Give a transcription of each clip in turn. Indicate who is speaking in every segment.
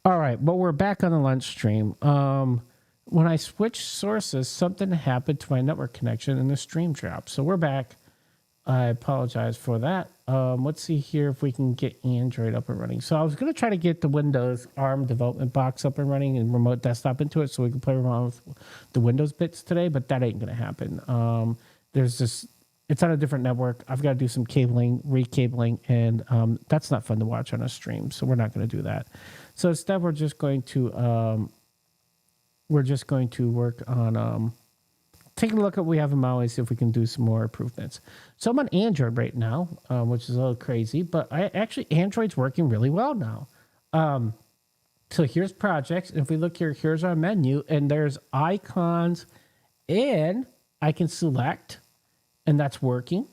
Speaker 1: All right, well, we're back on the lunch stream. When I switched sources, something happened to my network connection and the stream dropped. So we're back. I apologize for that. Let's see here if we can get Android up and running. So I was going to try to get the Windows ARM development box up and running and remote desktop into it so we can play around with the Windows bits today, but that ain't going to happen. There's this, it's on a different network. I've got to do some cabling, recabling, and that's not fun to watch on a stream, so we're not going to do that. So instead, we're just going to work on taking a look at what we have in Maui, see if we can do some more improvements. So I'm on Android right now, which is a little crazy, but Android's working really well now. So here's projects. And if we look here, here's our menu, and there's icons, and I can select, and that's working.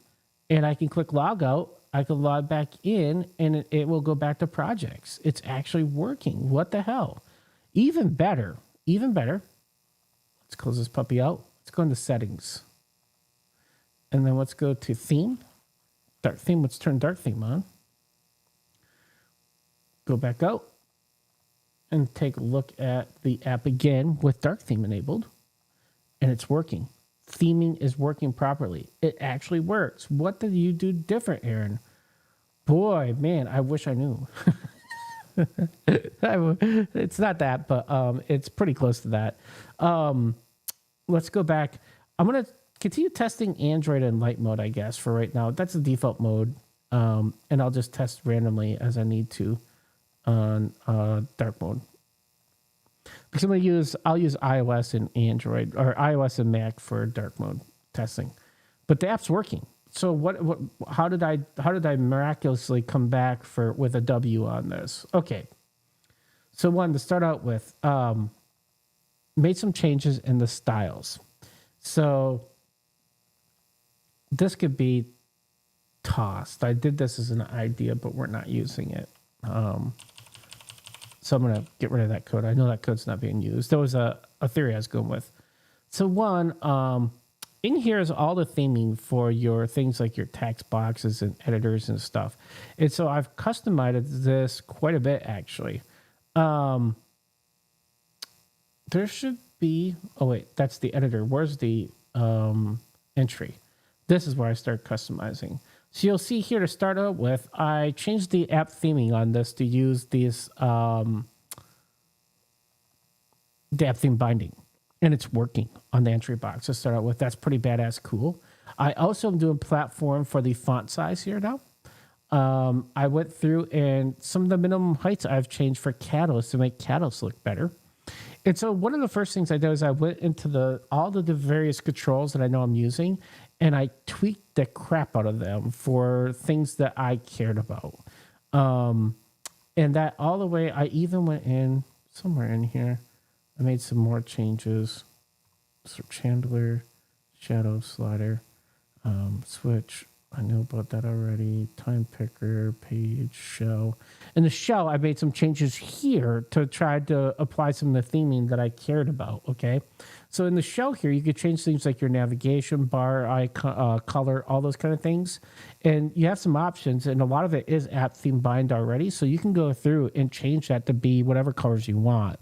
Speaker 1: And I can click log out. I can log back in, and it will go back to projects. It's actually working. What the hell? Even better. Let's close this puppy out. Let's go into settings. And then let's go to theme. Dark theme. Let's turn dark theme on. Go back out and take a look at the app again with dark theme enabled. And it's working. Theming is working properly. It actually works. What did you do different, Aaron? Boy, man, I wish I knew. It's not that, but it's pretty close to that. Let's go back. I'm going to continue testing Android in light mode, I guess, for right now. That's the default mode. And I'll just test randomly as I need to on dark mode. Because I'll use iOS and Android, or iOS and Mac for dark mode testing. But the app's working. So how did I miraculously come back with a W on this? Okay. So one, to start out with, made some changes in the styles. So this could be tossed. I did this as an idea, but we're not using it. So I'm going to get rid of that code. I know that code's not being used. There was a theory I was going with. So one, in here is all the theming for your things like your text boxes and editors and stuff. And so I've customized this quite a bit, actually. There should be, oh wait, that's the editor. Where's the entry? This is where I start customizing. So you'll see here to start out with, I changed the app theming on this to use these, the app theme binding. And it's working on the entry box to start out with. That's pretty badass cool. I also am doing platform for the font size here now. I went through and some of the minimum heights I've changed for Catalyst to make Catalyst look better. And so one of the first things I did is I went into all the various controls that I know I'm using, and I tweaked the crap out of them for things that I cared about. And that all the way, I even went in somewhere in here. I made some more changes. So Chandler, shadow slider, switch. I knew about that already. Time picker, page, shell. In the shell, I made some changes here to try to apply some of the theming that I cared about, okay? So in the shell here, you could change things like your navigation bar, icon, color, all those kind of things. And you have some options, and a lot of it is app theme bind already, so you can go through and change that to be whatever colors you want.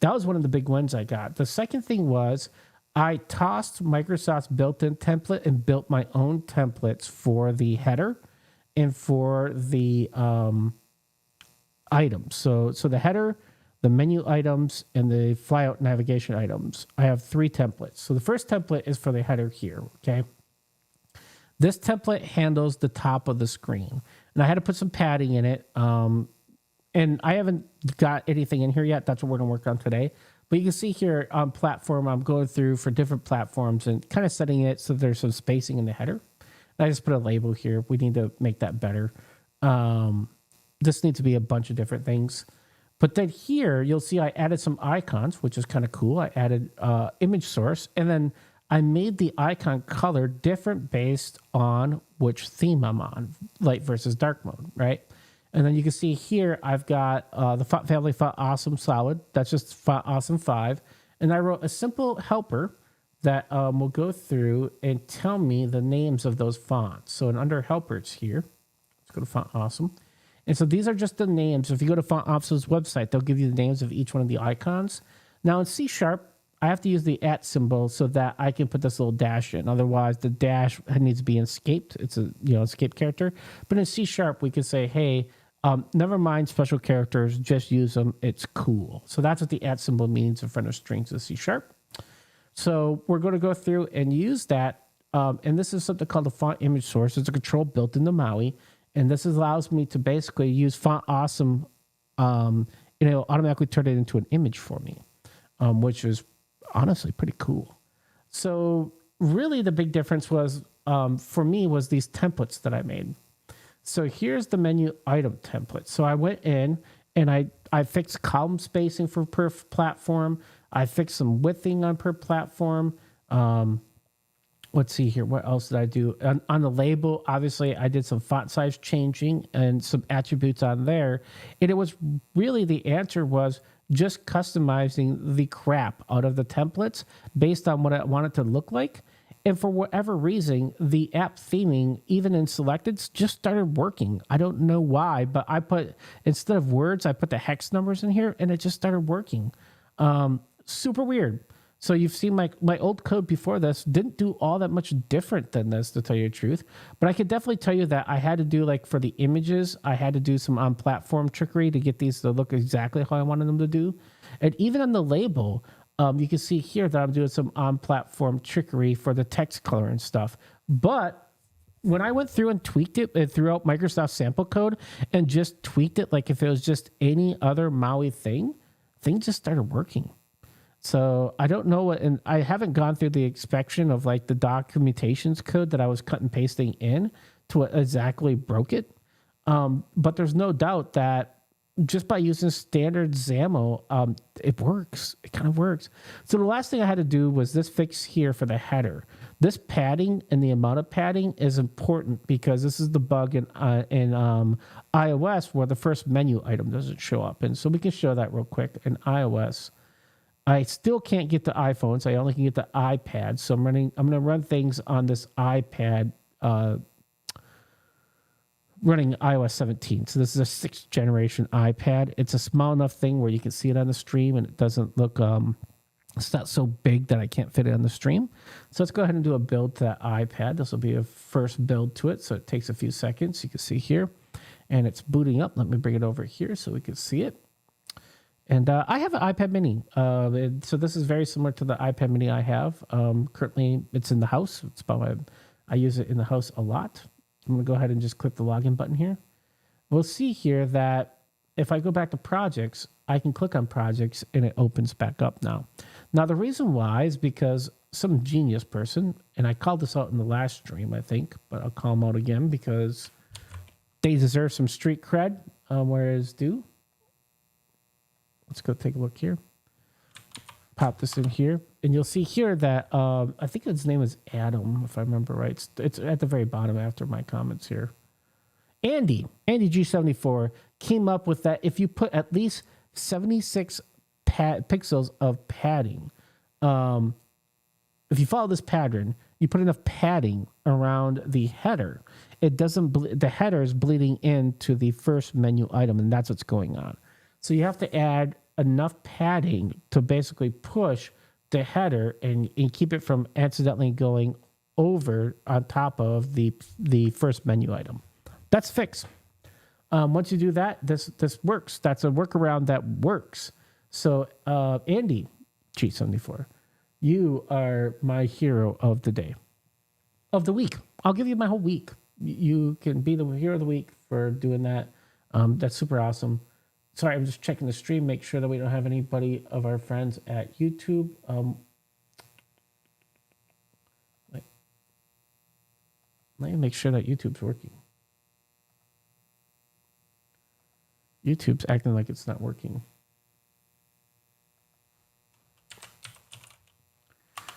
Speaker 1: That was one of the big wins I got. The second thing was I tossed Microsoft's built-in template and built my own templates for the header and for the items. So the header, the menu items, and the flyout navigation items. I have 3 templates. So the first template is for the header here, okay? This template handles the top of the screen. And I had to put some padding in it. And I haven't got anything in here yet. That's what we're going to work on today. But you can see here on platform, I'm going through for different platforms and kind of setting it so there's some spacing in the header. And I just put a label here. We need to make that better. This needs to be a bunch of different things. But then here, you'll see I added some icons, which is kind of cool. I added image source, and then I made the icon color different based on which theme I'm on, light versus dark mode, right? And then you can see here, I've got the font family, Font Awesome Solid. That's just Font Awesome 5. And I wrote a simple helper that will go through and tell me the names of those fonts. So under helpers here, let's go to Font Awesome. And so these are just the names. If you go to Font Office's website, they'll give you the names of each one of the icons. Now in C#, I have to use the @ symbol so that I can put this little dash in. Otherwise, the dash needs to be escaped. It's a escape character. But in C#, we can say, hey, never mind special characters, just use them. It's cool. So that's what the @ symbol means in front of strings in C#. So we're going to go through and use that. And this is something called the font image source. It's a control built into Maui. And this allows me to basically use Font Awesome. It'll automatically turn it into an image for me, which is honestly pretty cool. So really the big difference was, for me, was these templates that I made. So here's the menu item template. So I went in and I fixed column spacing for per platform. I fixed some widthing on per platform. Let's see here. What else did I do? On the label, obviously, I did some font size changing and some attributes on there. And it was really, the answer was just customizing the crap out of the templates based on what I want it to look like. And for whatever reason, the app theming, even in selected, just started working. I don't know why, but I put, instead of words, I put the hex numbers in here and it just started working. Super weird. So you've seen my old code before this didn't do all that much different than this, to tell you the truth. But I could definitely tell you that I had to do, like, for the images, I had to do some on-platform trickery to get these to look exactly how I wanted them to do. And even on the label, you can see here that I'm doing some on-platform trickery for the text color and stuff. But when I went through and tweaked it and threw out Microsoft sample code and just tweaked it like if it was just any other Maui thing, things just started working. So I don't know what, and I haven't gone through the inspection of like the documentations code that I was cut and pasting in to what exactly broke it. But there's no doubt that just by using standard XAML, it works. It kind of works. So the last thing I had to do was this fix here for the header. This padding and the amount of padding is important because this is the bug in iOS where the first menu item doesn't show up. And so we can show that real quick in iOS. I still can't get to iPhones. I only can get to iPads. So I'm going to run things on this iPad running iOS 17. So this is a 6th generation iPad. It's a small enough thing where you can see it on the stream and it doesn't look, it's not so big that I can't fit it on the stream. So let's go ahead and do a build to that iPad. This will be a first build to it. So it takes a few seconds. You can see here and it's booting up. Let me bring it over here so we can see it. And I have an iPad mini. So this is very similar to the iPad mini I have. Currently, it's in the house. It's about I use it in the house a lot. I'm going to go ahead and just click the login button here. We'll see here that if I go back to projects, I can click on projects and it opens back up now. Now, the reason why is because some genius person, and I called this out in the last stream, I think, but I'll call them out again because they deserve some street cred, whereas due. Let's go take a look here. Pop this in here. And you'll see here that I think his name is Adam, if I remember right. It's at the very bottom after my comments here. Andy G74 came up with that if you put at least 76 pixels of padding, if you follow this pattern, you put enough padding around the header, it doesn't, the header is bleeding into the first menu item, and that's what's going on. So you have to add enough padding to basically push the header and keep it from accidentally going over on top of the first menu item. That's fixed. Once you do that, this works. That's a workaround that works. So Andy G74, you are my hero of the day, of the week. I'll give you my whole week. You can be the hero of the week for doing that. That's super awesome. Sorry, I'm just checking the stream, make sure that we don't have anybody of our friends at YouTube. Let me make sure that YouTube's working. YouTube's acting like it's not working.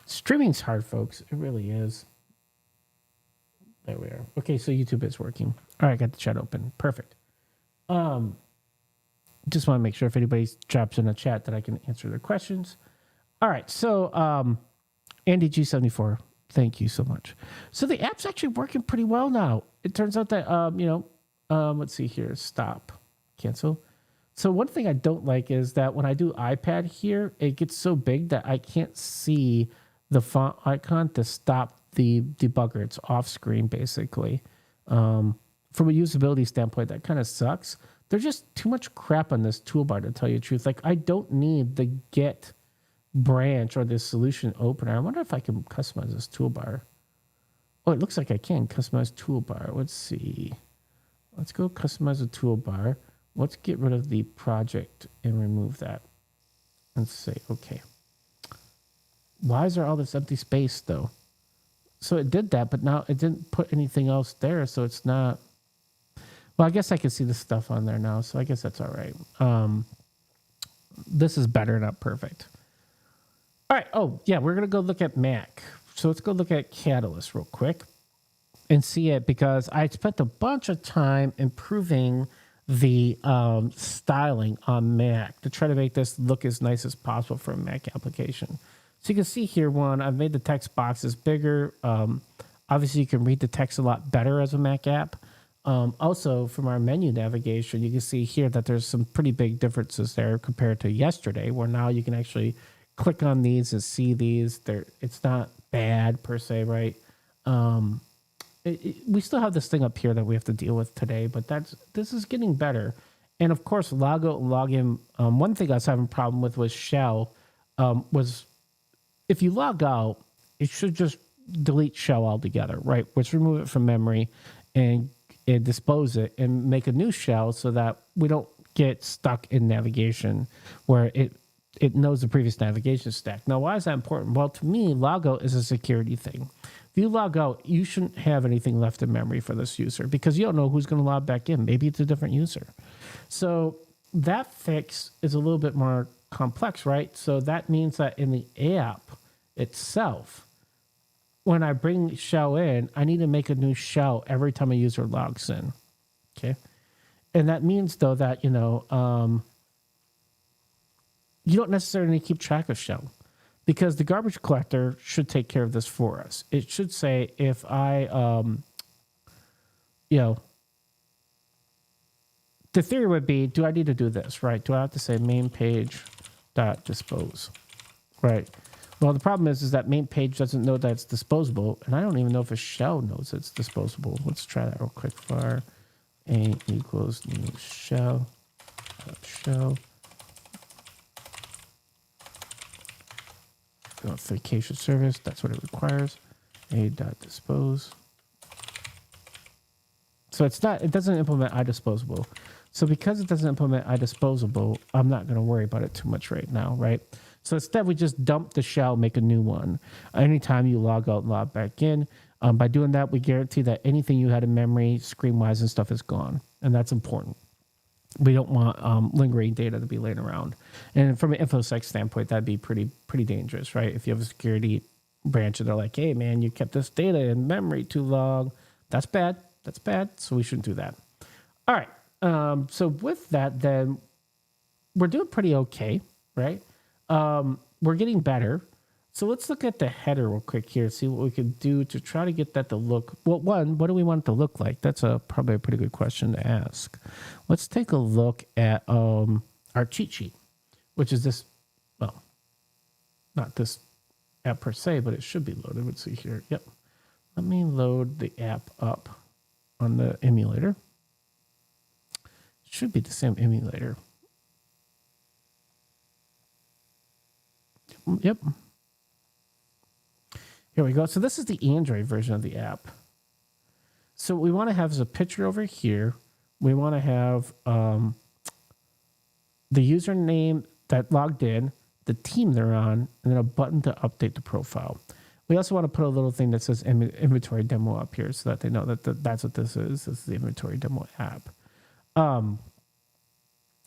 Speaker 1: Streaming's hard, folks. It really is. There we are. Okay, so YouTube is working. All right, got the chat open. Perfect. Just want to make sure if anybody drops in a chat that I can answer their questions. All right, so Andy G74, thank you so much. So the app's actually working pretty well now. It turns out that Let's see here. Stop. Cancel. So one thing I don't like is that when I do iPad here, it gets so big that I can't see the font icon to stop the debugger. It's off screen basically. From a usability standpoint, that kind of sucks. There's just too much crap on this toolbar to tell you the truth. Like I don't need the get branch or this solution opener. I wonder if I can customize this toolbar. Oh, it looks like I can customize toolbar. Let's see. Let's go customize the toolbar. Let's get rid of the project and remove that. And say, okay. Why is there all this empty space though? So it did that, but now it didn't put anything else there. So it's not, well, I guess I can see the stuff on there now. So I guess that's all right. This is better, not perfect. All right. Oh yeah. We're going to go look at Mac. So let's go look at Catalyst real quick and see it, because I spent a bunch of time improving the styling on Mac to try to make this look as nice as possible for a Mac application. So you can see here, I've made the text boxes bigger. Obviously, you can read the text a lot better as a Mac app. Also, from our menu navigation, you can see here that there's some pretty big differences there compared to yesterday, where now you can actually click on these and see these. It's not bad per se, right? We still have this thing up here that we have to deal with today, but this is getting better. And of course, log out and log in. One thing I was having a problem with was shell. Was if you log out, it should just delete shell altogether, right? Which remove it from memory and dispose it and make a new shell so that we don't get stuck in navigation where it knows the previous navigation stack. Now, why is that important? Well, to me, logout is a security thing. If you log out, you shouldn't have anything left in memory for this user because you don't know who's going to log back in. Maybe it's a different user. So that fix is a little bit more complex, right? So that means that in the app itself, when I bring shell in, I need to make a new shell every time a user logs in. Okay. And that means, though, that, you don't necessarily keep track of shell, because the garbage collector should take care of this for us. It should say if I, the theory would be, do I need to do this, right? Do I have to say main page dot dispose, right? Well, the problem is that main page doesn't know that it's disposable, and I don't even know if a shell knows it's disposable. Let's try that real quick. Var a equals new shell. Authentication service, that's what it requires. A.dispose. So it doesn't implement iDisposable. So because it doesn't implement iDisposable, I'm not going to worry about it too much right now, right? So instead, we just dump the shell, make a new one. Anytime you log out and log back in, by doing that, we guarantee that anything you had in memory, screen-wise and stuff is gone. And that's important. We don't want lingering data to be laying around. And from an InfoSec standpoint, that'd be pretty dangerous, right? If you have a security branch and they're like, hey, man, you kept this data in memory too long. That's bad. That's bad. So we shouldn't do that. All right. So with that, then we're doing pretty okay, right? We're getting better. So let's look at the header real quick here, see what we can do to try to get that to look, well, what do we want it to look like? That's probably a pretty good question to ask. Let's take a look at our cheat sheet, which is this, well, not this app per se, but it should be loaded. Let's see here. Yep. Let me load the app up on the emulator. It should be the same emulator. Yep. Here we go. So this is the Android version of the app. So what we want to have is a picture over here. We want to have the username that logged in, the team they're on, and then a button to update the profile. We also want to put a little thing that says inventory demo up here so that they know that that's what this is. This is the inventory demo app.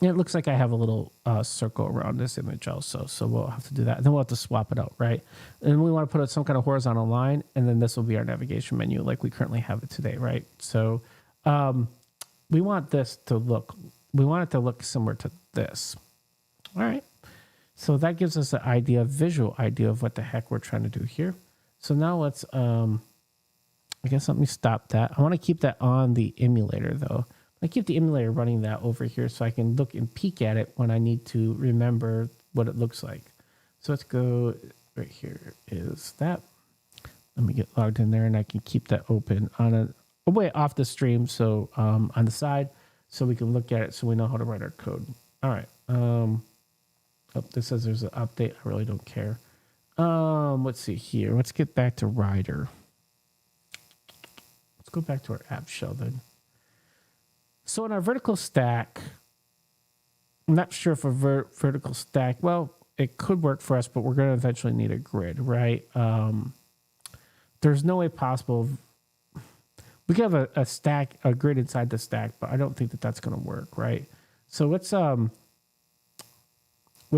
Speaker 1: And it looks like I have a little circle around this image also, so we'll have to do that. And then we'll have to swap it out, right? And we want to put some kind of horizontal line, and then this will be our navigation menu like we currently have it today, right? So we want this to look, we want it to look similar to this. All right. So that gives us an visual idea of what the heck we're trying to do here. So now let's, I guess let me stop that. I want to keep that on the emulator though. I keep the emulator running that over here so I can look and peek at it when I need to remember what it looks like. So let's go right here is that. Let me get logged in there and I can keep that open on a way off the stream. So on the side so we can look at it so we know how to write our code. All right. Oh, this says there's an update. I really don't care. Let's see here. Let's get back to Rider. Let's go back to our app shell then. So in our vertical stack, I'm not sure if a vertical stack, well, it could work for us, but we're going to eventually need a grid, right? There's no way possible. We can have a stack, a grid inside the stack, but I don't think that that's going to work, right? So let's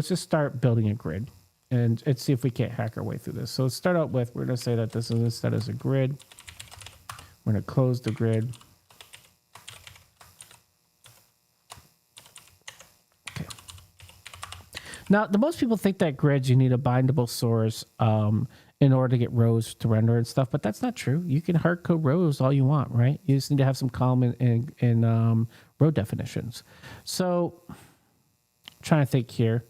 Speaker 1: just start building a grid and let's see if we can't hack our way through this. So let's start out with, we're going to say that this is instead as a grid. We're going to close the grid. Okay. Now, the most people think that grids, you need a bindable source in order to get rows to render and stuff, but that's not true. You can hard code rows all you want, right? You just need to have some column and row definitions. So, I'm trying to think here.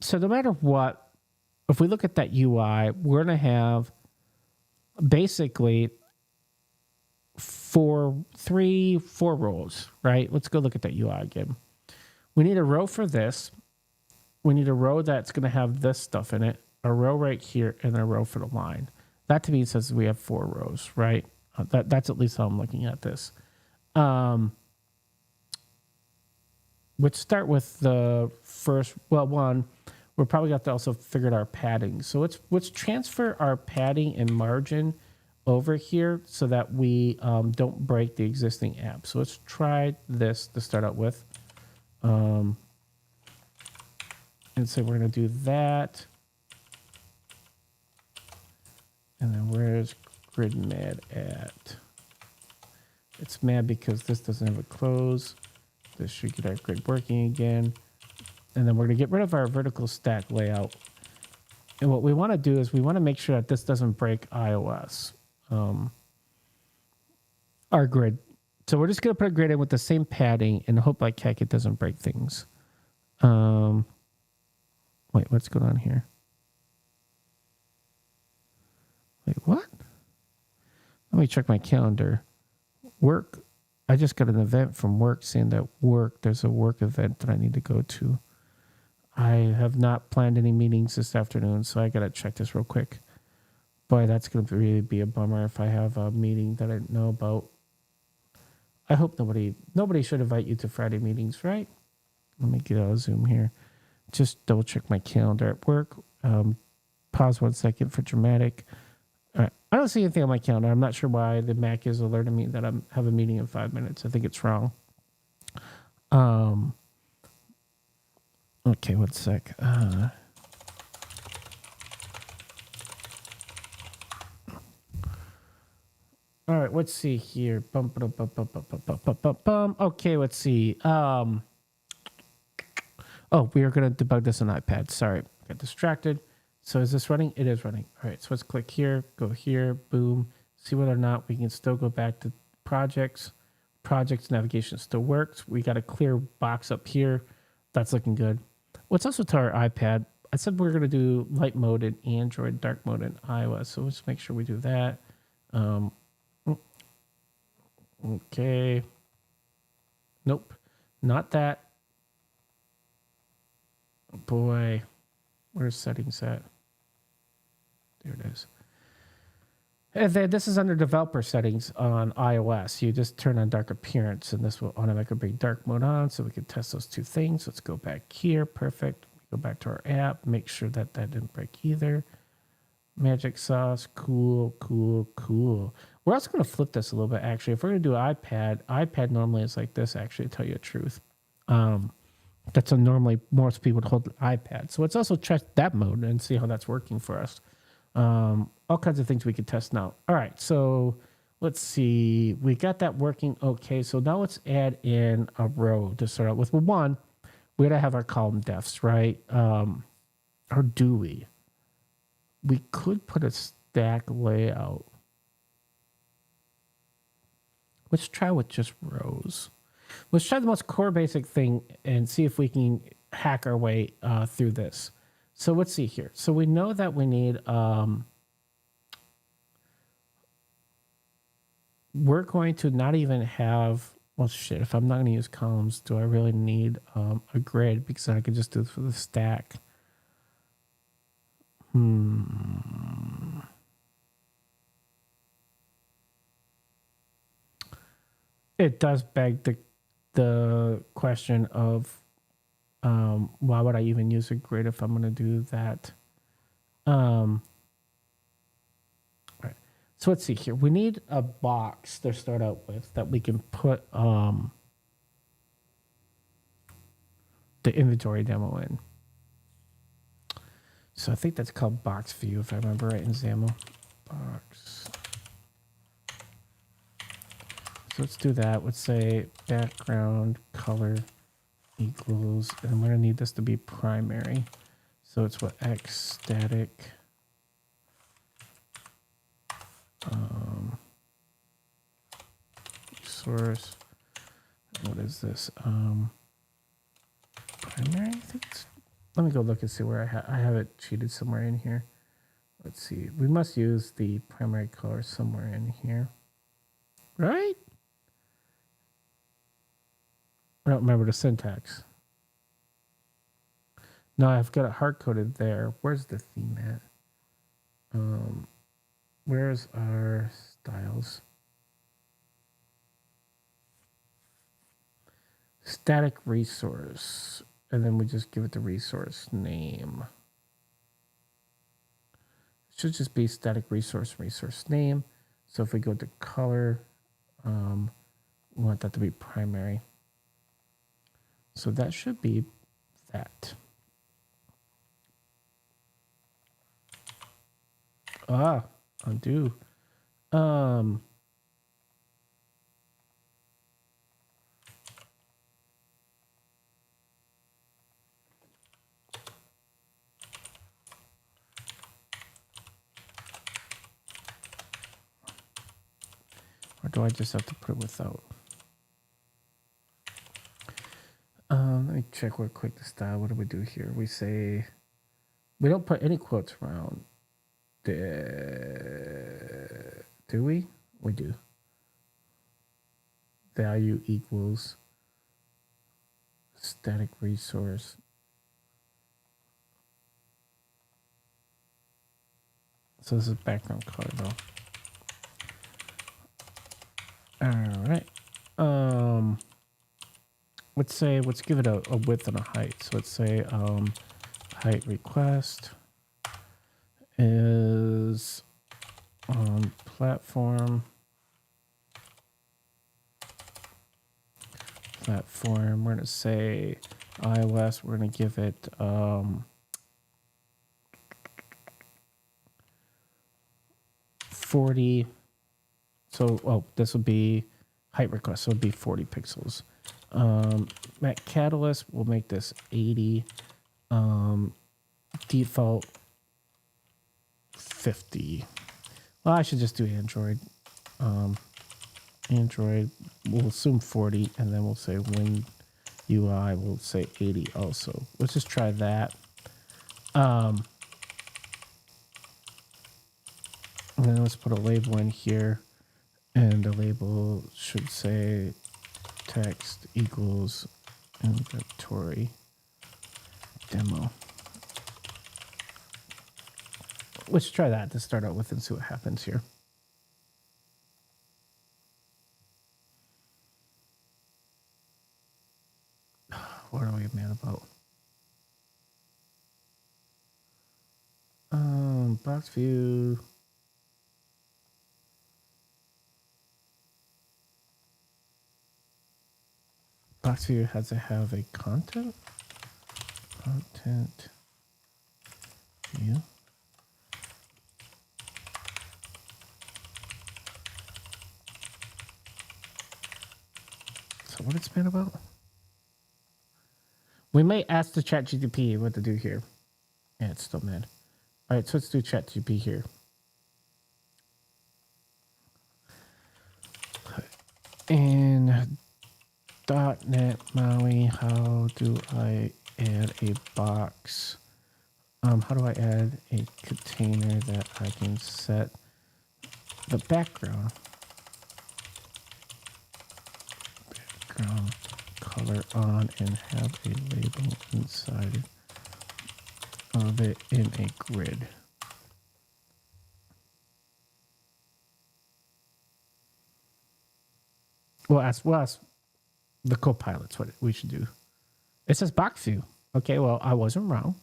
Speaker 1: So no matter what, if we look at that UI, we're going to have basically four rows, right? Let's go look at that UI again. We need a row for this. We need a row that's going to have this stuff in it, a row right here, and a row for the line. That to me says we have 4 rows, right? That's at least how I'm looking at this. Let's start with the first, well, one, we're probably got to also figure out our padding. So let's transfer our padding and margin over here so that we don't break the existing app. So let's try this to start out with. And so we're going to do that. And then where's grid mad at? It's mad because this doesn't have a close. This should get our grid working again. And then we're going to get rid of our vertical stack layout. And what we want to do is we want to make sure that this doesn't break iOS, our grid. So we're just going to put a grid in with the same padding and hope like heck it doesn't break things. Wait, what's going on here? Wait, what? Let me check my calendar. Work. I just got an event from work saying that there's a work event that I need to go to. I have not planned any meetings this afternoon, so I got to check this real quick. Boy, that's going to really be a bummer if I have a meeting that I didn't know about. I hope nobody should invite you to Friday meetings, right? Let me get out of Zoom here. Just double check my calendar at work. Pause 1 second for dramatic. All right. I don't see anything on my calendar. I'm not sure why the Mac is alerting me that I have a meeting in 5 minutes. I think it's wrong. Okay, 1 sec. All right, let's see here. Okay, let's see. Oh, we are going to debug this on iPad. Sorry, got distracted. So is this running? It is running. All right, so let's click here, go here, boom. See whether or not we can still go back to projects. Projects navigation still works. We got a clear box up here. That's looking good. Let's also tell our iPad. I said we're going to do light mode in Android, dark mode in iOS. So let's make sure we do that. Okay. Nope, not that. Oh boy, where's settings at? There it is. And then this is under developer settings on iOS. You just turn on dark appearance and this will automatically bring dark mode on so we can test those two things. Let's go back here. Perfect. Go back to our app. Make sure that didn't break either. Magic sauce. Cool, cool, cool. We're also going to flip this a little bit, actually. If we're going to do iPad normally is like this, actually, to tell you the truth. That's normally most people would hold an iPad. So let's also check that mode and see how that's working for us. All kinds of things we could test now. All right, so let's see. We got that working okay. So now let's add in a row to start out with. Well, one, we got to have our column defs, right? Or do we? We could put a stack layout. Let's try with just rows. Let's try the most core basic thing and see if we can hack our way through this. So let's see here. So we know that we need, we're going to not even have, well, shit, if I'm not going to use columns, do I really need a grid? Because I could just do it for the stack. It does beg the question of why would I even use a grid if I'm going to do that? Right. So let's see here. We need a box to start out with that we can put the inventory demo in. So I think that's called box view, if I remember right in XAML. Box. So let's do that. Let's say background color equals, and we're going to need this to be primary. So it's what x static source. What is this? Primary, I think it's, let me go look and see where I have it cheated somewhere in here. Let's see. We must use the primary color somewhere in here. Right? I don't remember the syntax. No, I've got it hard-coded there. Where's the theme at? Where's our styles? Static resource. And then we just give it the resource name. It should just be static resource name. So if we go to color, we want that to be primary. So that should be that. Undo. Or do I just have to put it without? Let me check real quick the style. What do we do here? We say, we don't put any quotes around. Do we? We do. Value equals static resource. So this is background color though. All right. Let's give it a width and a height. So let's say height request is on platform. We're going to say iOS. We're going to give it 40. So, this would be height request. So it would be 40 pixels. Mac Catalyst, we'll make this 80. Default 50. Well, I should just do Android. Android, we'll assume 40, and then we'll say Win UI, we'll say 80 also. Let's just try that. And then let's put a label in here, and the label should say text equals inventory demo. Let's try that to start out with and see what happens here. What are we mad about? Box view. Box view has to have a content view. So what it's mad about? We may ask the ChatGPT what to do here. Yeah, it's still mad. All right, so let's do ChatGPT here. In .NET Maui, how do I add a box? How do I add a container that I can set the background color on and have a label inside of it in a grid? We'll ask the co-pilots what we should do. It says box view. Okay, well, I wasn't wrong.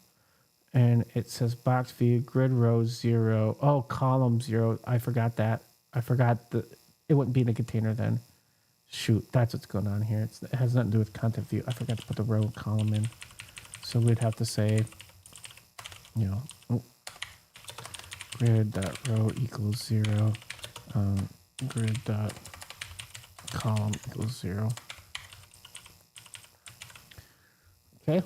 Speaker 1: And it says box view, grid row 0. Oh, column 0. I forgot that. I forgot that it wouldn't be in a container then. Shoot, that's what's going on here. It has nothing to do with content view. I forgot to put the row and column in. So we'd have to say, grid.row equals 0. Grid.column equals 0. Okay.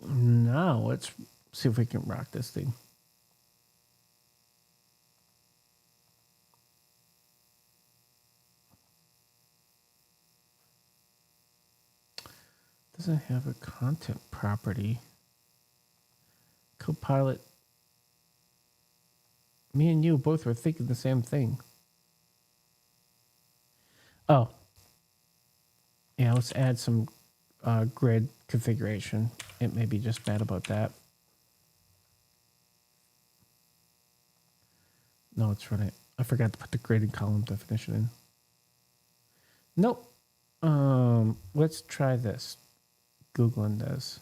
Speaker 1: Now let's see if we can rock this thing. Doesn't have a content property. Copilot. Me and you both were thinking the same thing. Oh. Yeah, let's add some grid configuration. It may be just bad about that. No, it's running. I forgot to put the grid and column definition in. Nope. Let's try this. Googling this.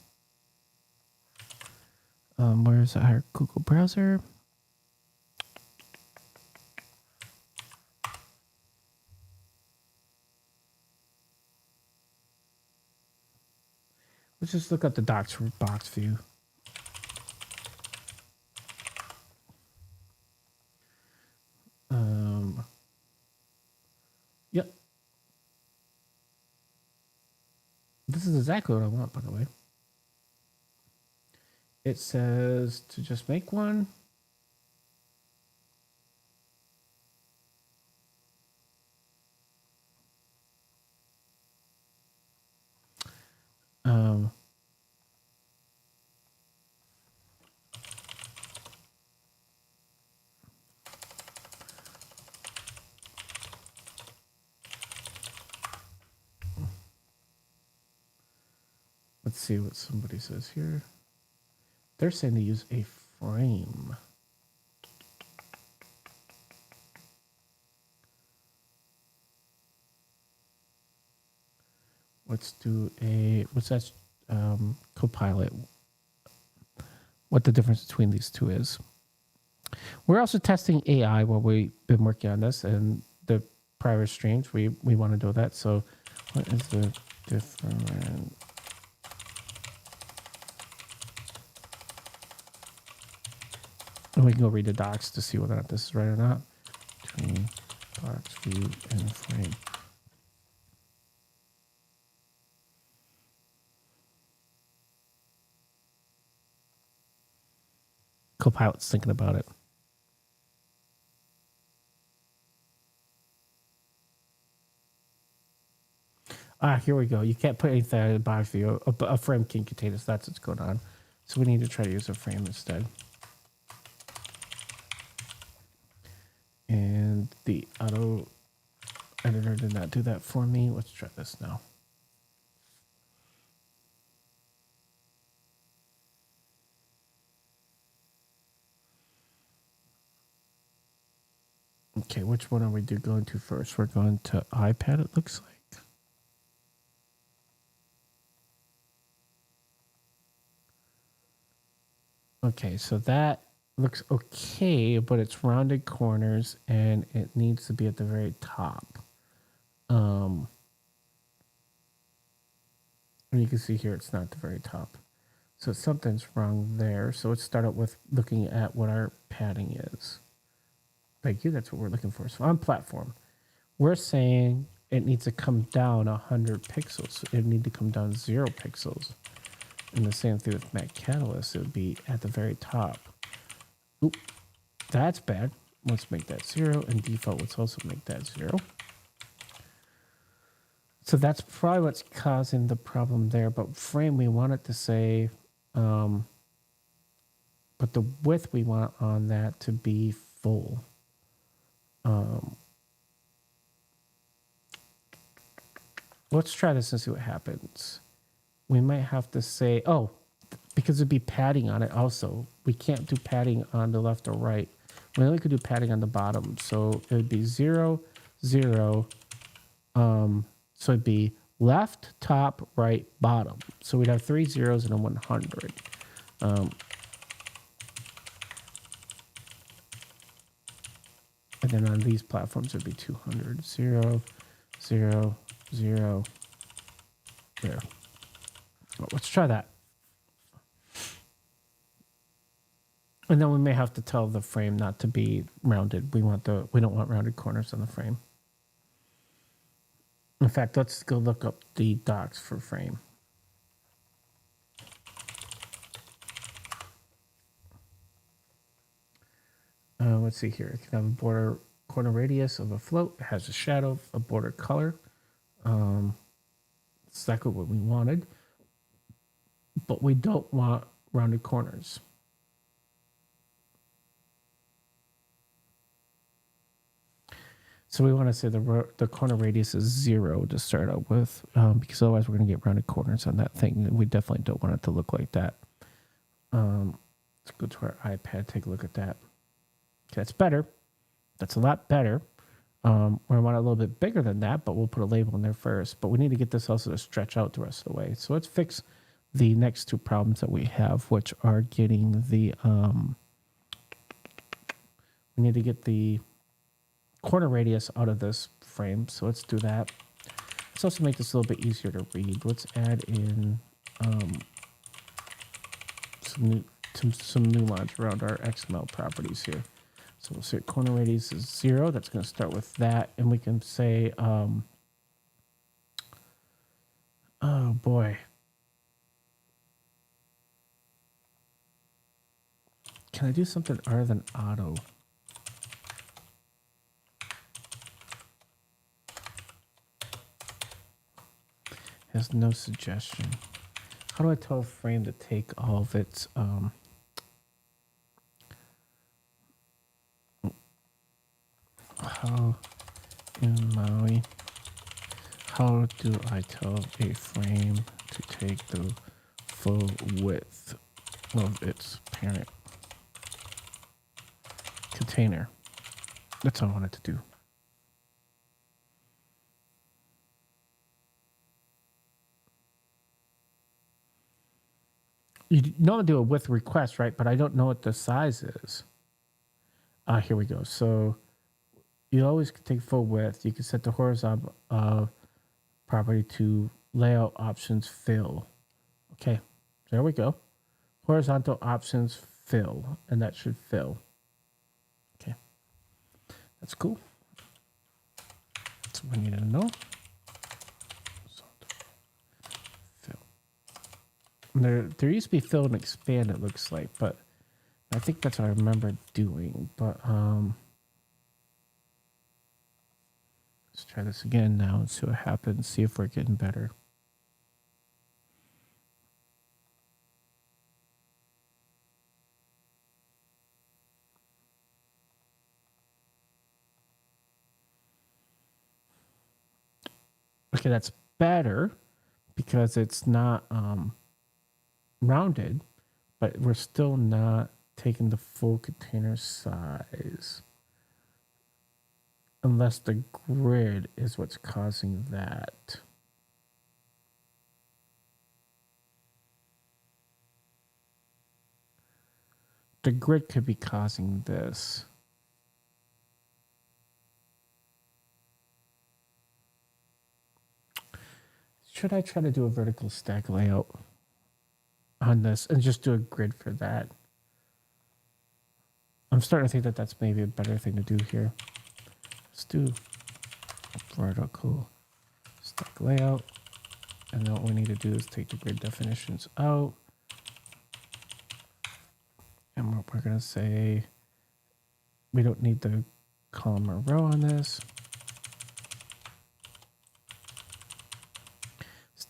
Speaker 1: Where's our Google browser? Let's just look up the docs for box view. Yep. This is exactly what I want, by the way. It says to just make one. Let's see what somebody says here. They're saying to use a frame. Let's do what's that? Copilot. What the difference between these two is. We're also testing AI while we've been working on this, and the prior streams we want to do that. So, what is the difference? And we can go read the docs to see whether or not this is right or not. Between box view and frame. Copilot's thinking about it. Here we go. You can't put anything in the box view. A frame can contain this. That's what's going on. So we need to try to use a frame instead. And the auto editor did not do that for me. Let's try this now. Okay, which one are we going to first? We're going to iPad, it looks like. Okay, so that looks okay, but it's rounded corners and it needs to be at the very top. And you can see here it's not at the very top. So something's wrong there. So let's start out with looking at what our padding is. Thank you, that's what we're looking for. So on platform, we're saying it needs to come down 100 pixels. It needs to come down 0 pixels. And the same thing with Mac Catalyst, it would be at the very top. Oop, that's bad. Let's make that 0, and default, let's also make that 0. So that's probably what's causing the problem there. But frame, we want it to say, but the width we want on that to be full. Let's try this and see what happens. We might have to say, oh, because it'd be padding on it also. We can't do padding on the left or right. We only could do padding on the bottom. So it would be 0, 0. So it'd be left, top, right, bottom. So we'd have 3 zeros and a 100. And then on these platforms, it'd be 200. 0, 0, 0. There. Well, let's try that. And then we may have to tell the frame not to be rounded. We don't want rounded corners on the frame. In fact, let's go look up the docs for frame. Let's see here. It can have a border corner radius of a float. It has a shadow, a border color. Exactly what we wanted. But we don't want rounded corners. So we want to say the corner radius is 0 to start out with, because otherwise we're going to get rounded corners on that thing. We definitely don't want it to look like that. Let's go to our iPad, take a look at that. Okay, that's better. That's a lot better. We want it a little bit bigger than that, but we'll put a label in there first. But we need to get this also to stretch out the rest of the way. So let's fix the next two problems that we have, which are getting the, we need to get the corner radius out of this frame. So let's do that. Let's also make this a little bit easier to read. Let's add in some new lines around our XML properties here. So we'll say corner radius is 0. That's going to start with that. And we can say, oh boy. Can I do something other than auto? Has no suggestion. How do I tell a frame to take all of its how in Maui, how do I tell a frame to take the full width of its parent container? That's all I wanted to do. You know how to do a width request, right? But I don't know what the size is. Here we go. So you always take full width. You can set the horizontal property to layout options fill. Okay, there we go. Horizontal options fill, and that should fill. Okay, that's cool. That's what we need to know. There used to be fill and expand, it looks like, but I think that's what I remember doing. But let's try this again now and see what happens, see if we're getting better. Okay, that's better because it's not rounded, but we're still not taking the full container size. Unless the grid is what's causing that. The grid could be causing this. Should I try to do a vertical stack layout on this and just do a grid for that? I'm starting to think that that's maybe a better thing to do here. Let's do a vertical stack layout. And then what we need to do is take the grid definitions out. And what we're going to say, we don't need the column or row on this.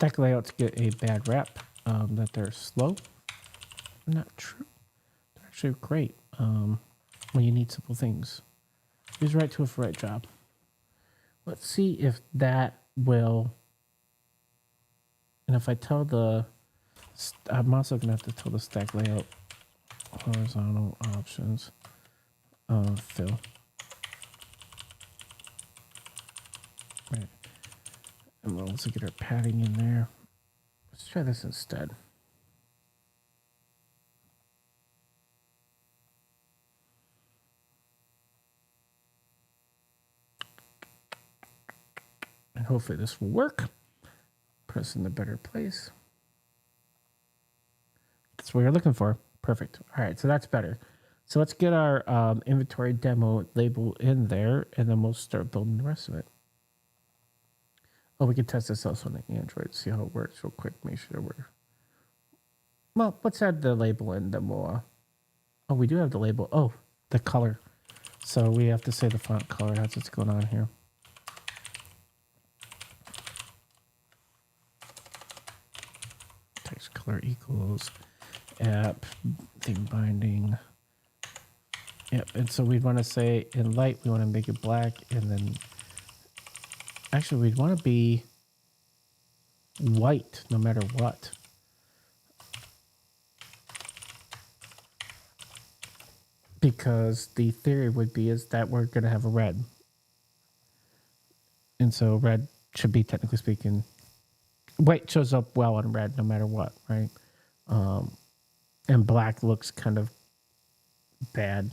Speaker 1: stack layouts get a bad rep, that they're slow. Not true. They're actually great when you need simple things. Use right tool for right job. Let's see if that will. And if I tell the, I'm also gonna have to tell the stack layout horizontal options fill. Right. And we'll also get our padding in there. Let's try this instead. And hopefully this will work. Press in the better place. That's what you're looking for. Perfect. All right, so that's better. So let's get our inventory demo label in there, and then we'll start building the rest of it. Oh, we can test this also on the Android, see how it works real quick. Make sure we're... Well, let's add the label in, then we'll... Oh, we do have the label. Oh, the color. So we have to say the font color. That's what's going on here. Text color equals app theme binding. Yep, and so we'd want to say in light, we want to make it black, and then actually we'd want to be white no matter what. Because the theory would be is that we're going to have a red. And so red should be, technically speaking, white shows up well on red no matter what, right? And black looks kind of bad.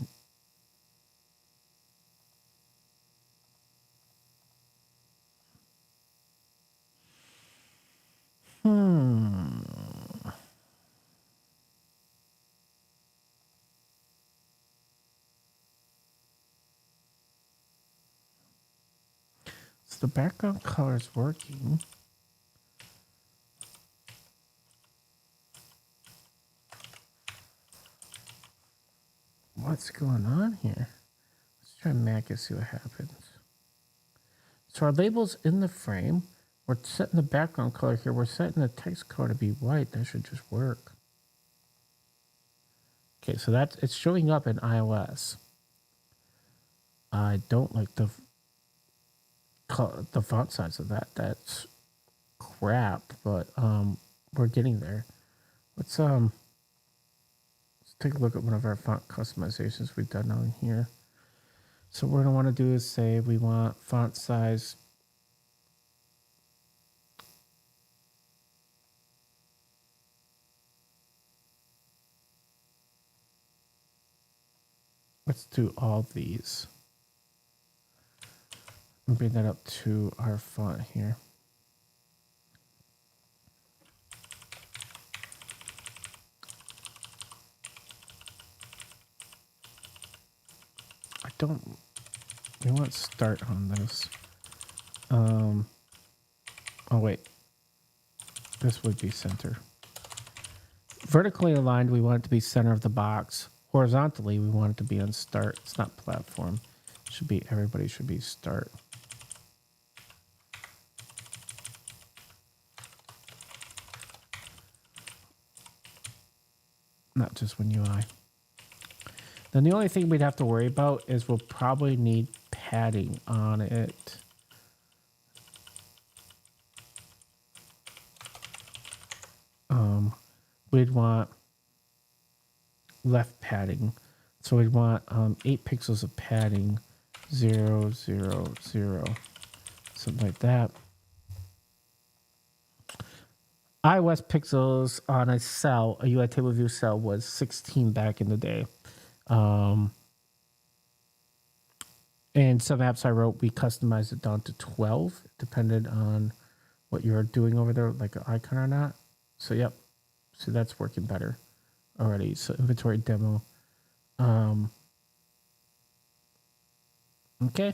Speaker 1: So the background color is working. What's going on here? Let's try Mac and see what happens. So our label's in the frame. We're setting the background color here. We're setting the text color to be white. That should just work. Okay, so that's, it's showing up in iOS. I don't like the font size of that. That's crap, but we're getting there. Let's take a look at one of our font customizations we've done on here. So what we're gonna want to do is say we want font size let's do all these. And bring that up to our font here. We want start on this. Oh wait, this would be center. Vertically aligned, we want it to be center of the box. Horizontally, we want it to be on start. It's not platform. It should be, everybody should be start. Not just one UI. Then the only thing we'd have to worry about is we'll probably need padding on it. We'd want left padding. So we'd want 8 pixels of padding, 0, 0, 0, something like that. iOS pixels on a cell, a UI table view cell, was 16 back in the day. And some apps I wrote, we customized it down to 12, depended on what you're doing over there, like an icon or not. So, yep. So that's working better already. So inventory demo. Okay.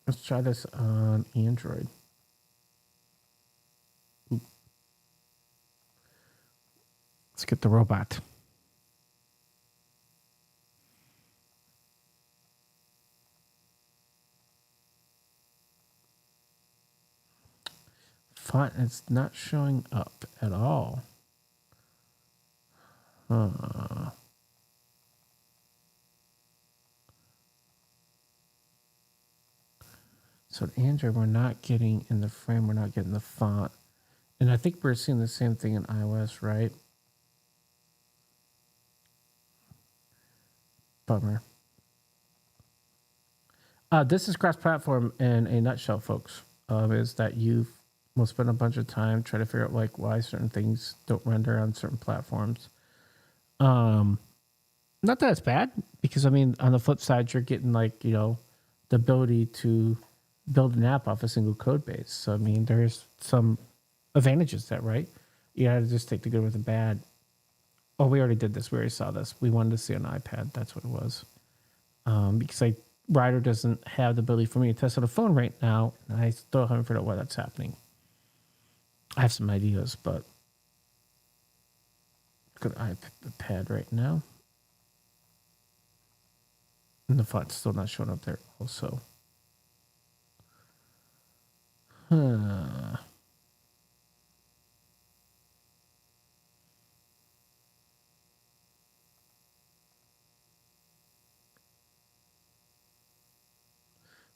Speaker 1: Let's try this on Android. Ooh. Let's get the robot. font is not showing up at all. So in Android, we're not getting in the frame, we're not getting the font. And I think we're seeing the same thing in iOS, right? Bummer. This is cross-platform in a nutshell, folks. Is that you will spend a bunch of time trying to figure out like why certain things don't render on certain platforms. Not that it's bad, because I mean, on the flip side, you're getting like, you know, the ability to build an app off a single code base. So I mean, there's some advantages to that, right? You had to just take the good with the bad. Oh, we already did this. We already saw this. We wanted to see an iPad. That's what it was. Because Rider doesn't have the ability for me to test on a phone right now. And I still haven't figured out why that's happening. I have some ideas, but go to iPad right now. And the font's still not showing up there also.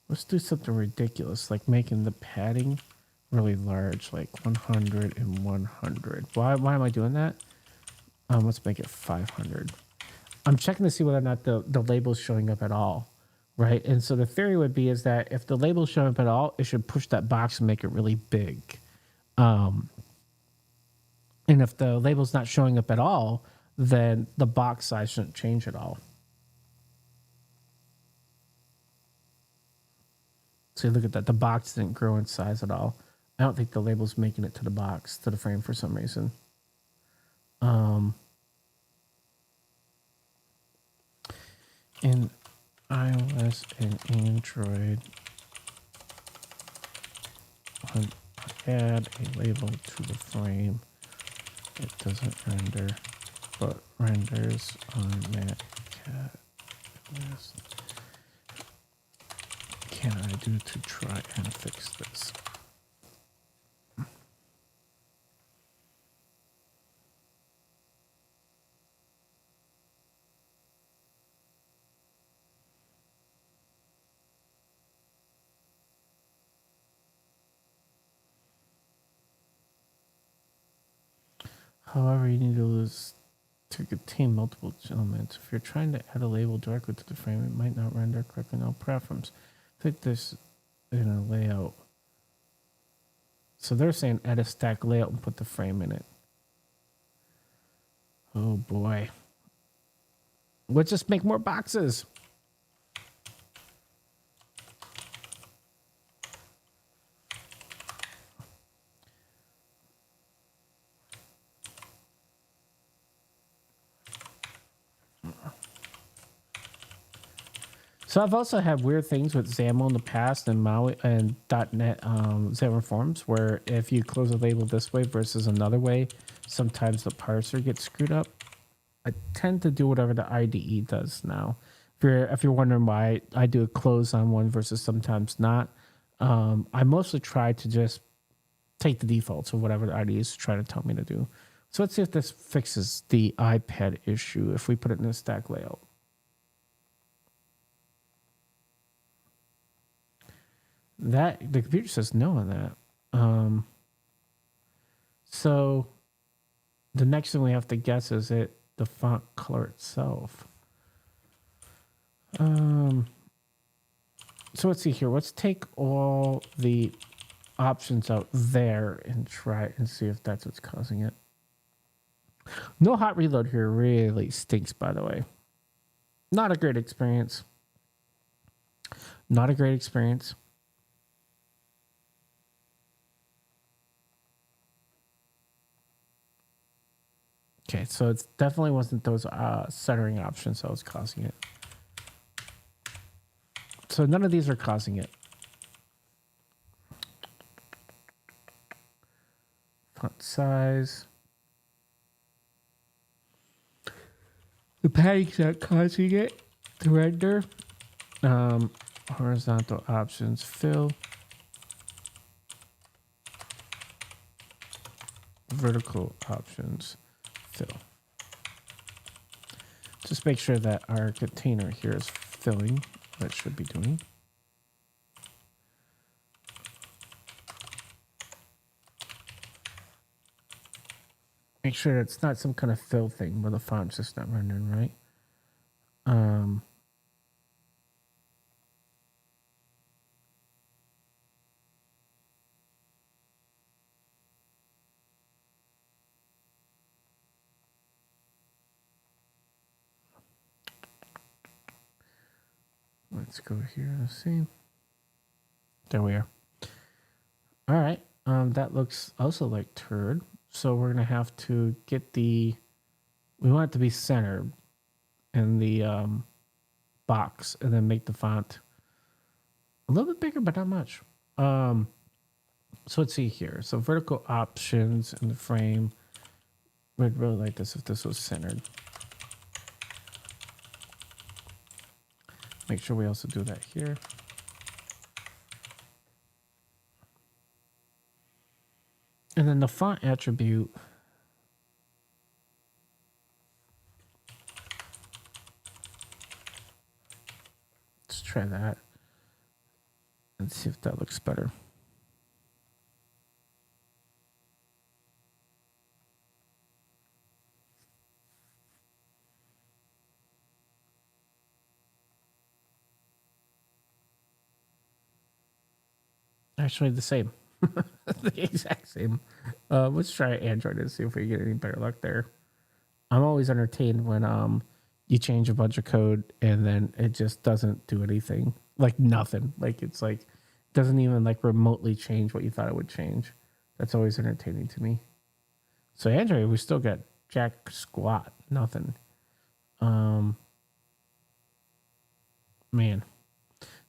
Speaker 1: Let's do something ridiculous, like making the padding really large, like 100 and 100. Why am I doing that? Let's make it 500. I'm checking to see whether or not the label's showing up at all, right? And so the theory would be is that if the label's showing up at all, it should push that box and make it really big. And if the label's not showing up at all, then the box size shouldn't change at all. So look at that. The box didn't grow in size at all. I don't think the label's making it to the box, to the frame for some reason. In iOS and Android, add a label to the frame. It doesn't render, but renders on Mac. What can I do to try and fix this? However, you need to lose to contain multiple elements. If you're trying to add a label directly to the frame, it might not render correctly in all platforms. Click this in a layout. So they're saying add a stack layout and put the frame in it. Oh boy. Let's just make more boxes. So I've also had weird things with XAML in the past and Maui and .NET XAML forms where if you close a label this way versus another way, sometimes the parser gets screwed up. I tend to do whatever the IDE does now. If you're wondering why I do a close on one versus sometimes not, I mostly try to just take the defaults of whatever the IDE is trying to tell me to do. So let's see if this fixes the iPad issue if we put it in a stack layout. That the computer says no on that. So the next thing we have to guess is the font color itself. So let's see here. Let's take all the options out there and try and see if that's what's causing it. No hot reload here really stinks, by the way. Not a great experience. Not a great experience. Okay, so it definitely wasn't those centering options that was causing it. So none of these are causing it. Font size. The padding's not causing it to render. Horizontal options, fill. vertical options, fill. Just make sure that our container here is filling what it should be doing. Make sure it's not some kind of fill thing where the font's just not rendering right. Let's go here and see. There we are. All right. That looks also like turd. So we're gonna have to get we want it to be centered in the box, and then make the font a little bit bigger, but not much. So let's see here. So vertical options in the frame. We'd really like this if this was centered. Make sure we also do that here. And then the font attribute. Let's try that and see if that looks better. Actually, the same. The exact same. Let's try Android and see if we get any better luck there. I'm always entertained when you change a bunch of code and then it just doesn't do anything. Like nothing. Like it's like doesn't even like remotely change what you thought it would change. That's always entertaining to me. So Android, we still got jack squat, nothing. Man.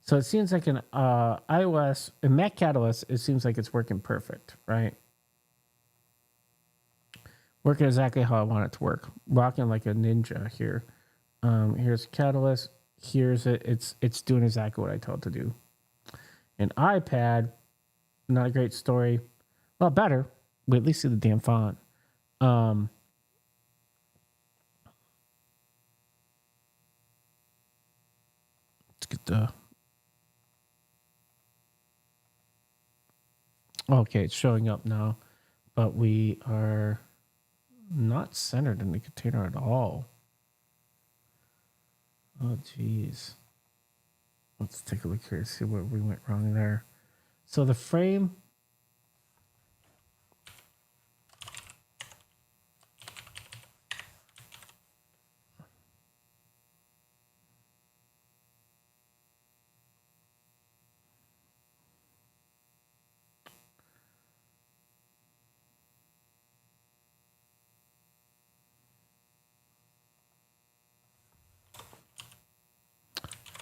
Speaker 1: So it seems like an iOS and Mac Catalyst, it seems like it's working perfect, right? Working exactly how I want it to work. Rocking like a ninja here. Here's Catalyst. Here's it. It's doing exactly what I told it to do. An iPad, not a great story. Well, better. We at least see the damn font. Let's get the... Okay, it's showing up now, but we are not centered in the container at all. Oh, geez. Let's take a look here and see where we went wrong there. So the frame...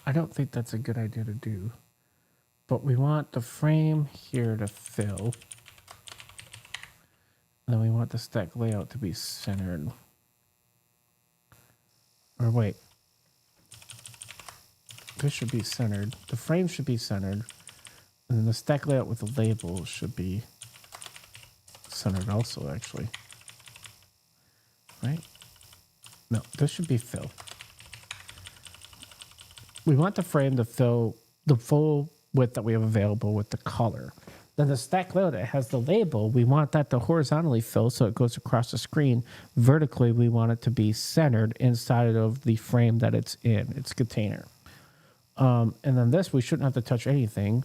Speaker 1: I don't think that's a good idea to do. But we want the frame here to fill. And then we want the stack layout to be centered. Or wait. This should be centered. The frame should be centered. And then the stack layout with the label should be centered also, actually. Right? No, this should be fill. We want the frame to fill the full width that we have available with the color. Then the stack layout that has the label, we want that to horizontally fill so it goes across the screen. Vertically, we want it to be centered inside of the frame that it's in, its container. And then this, we shouldn't have to touch anything.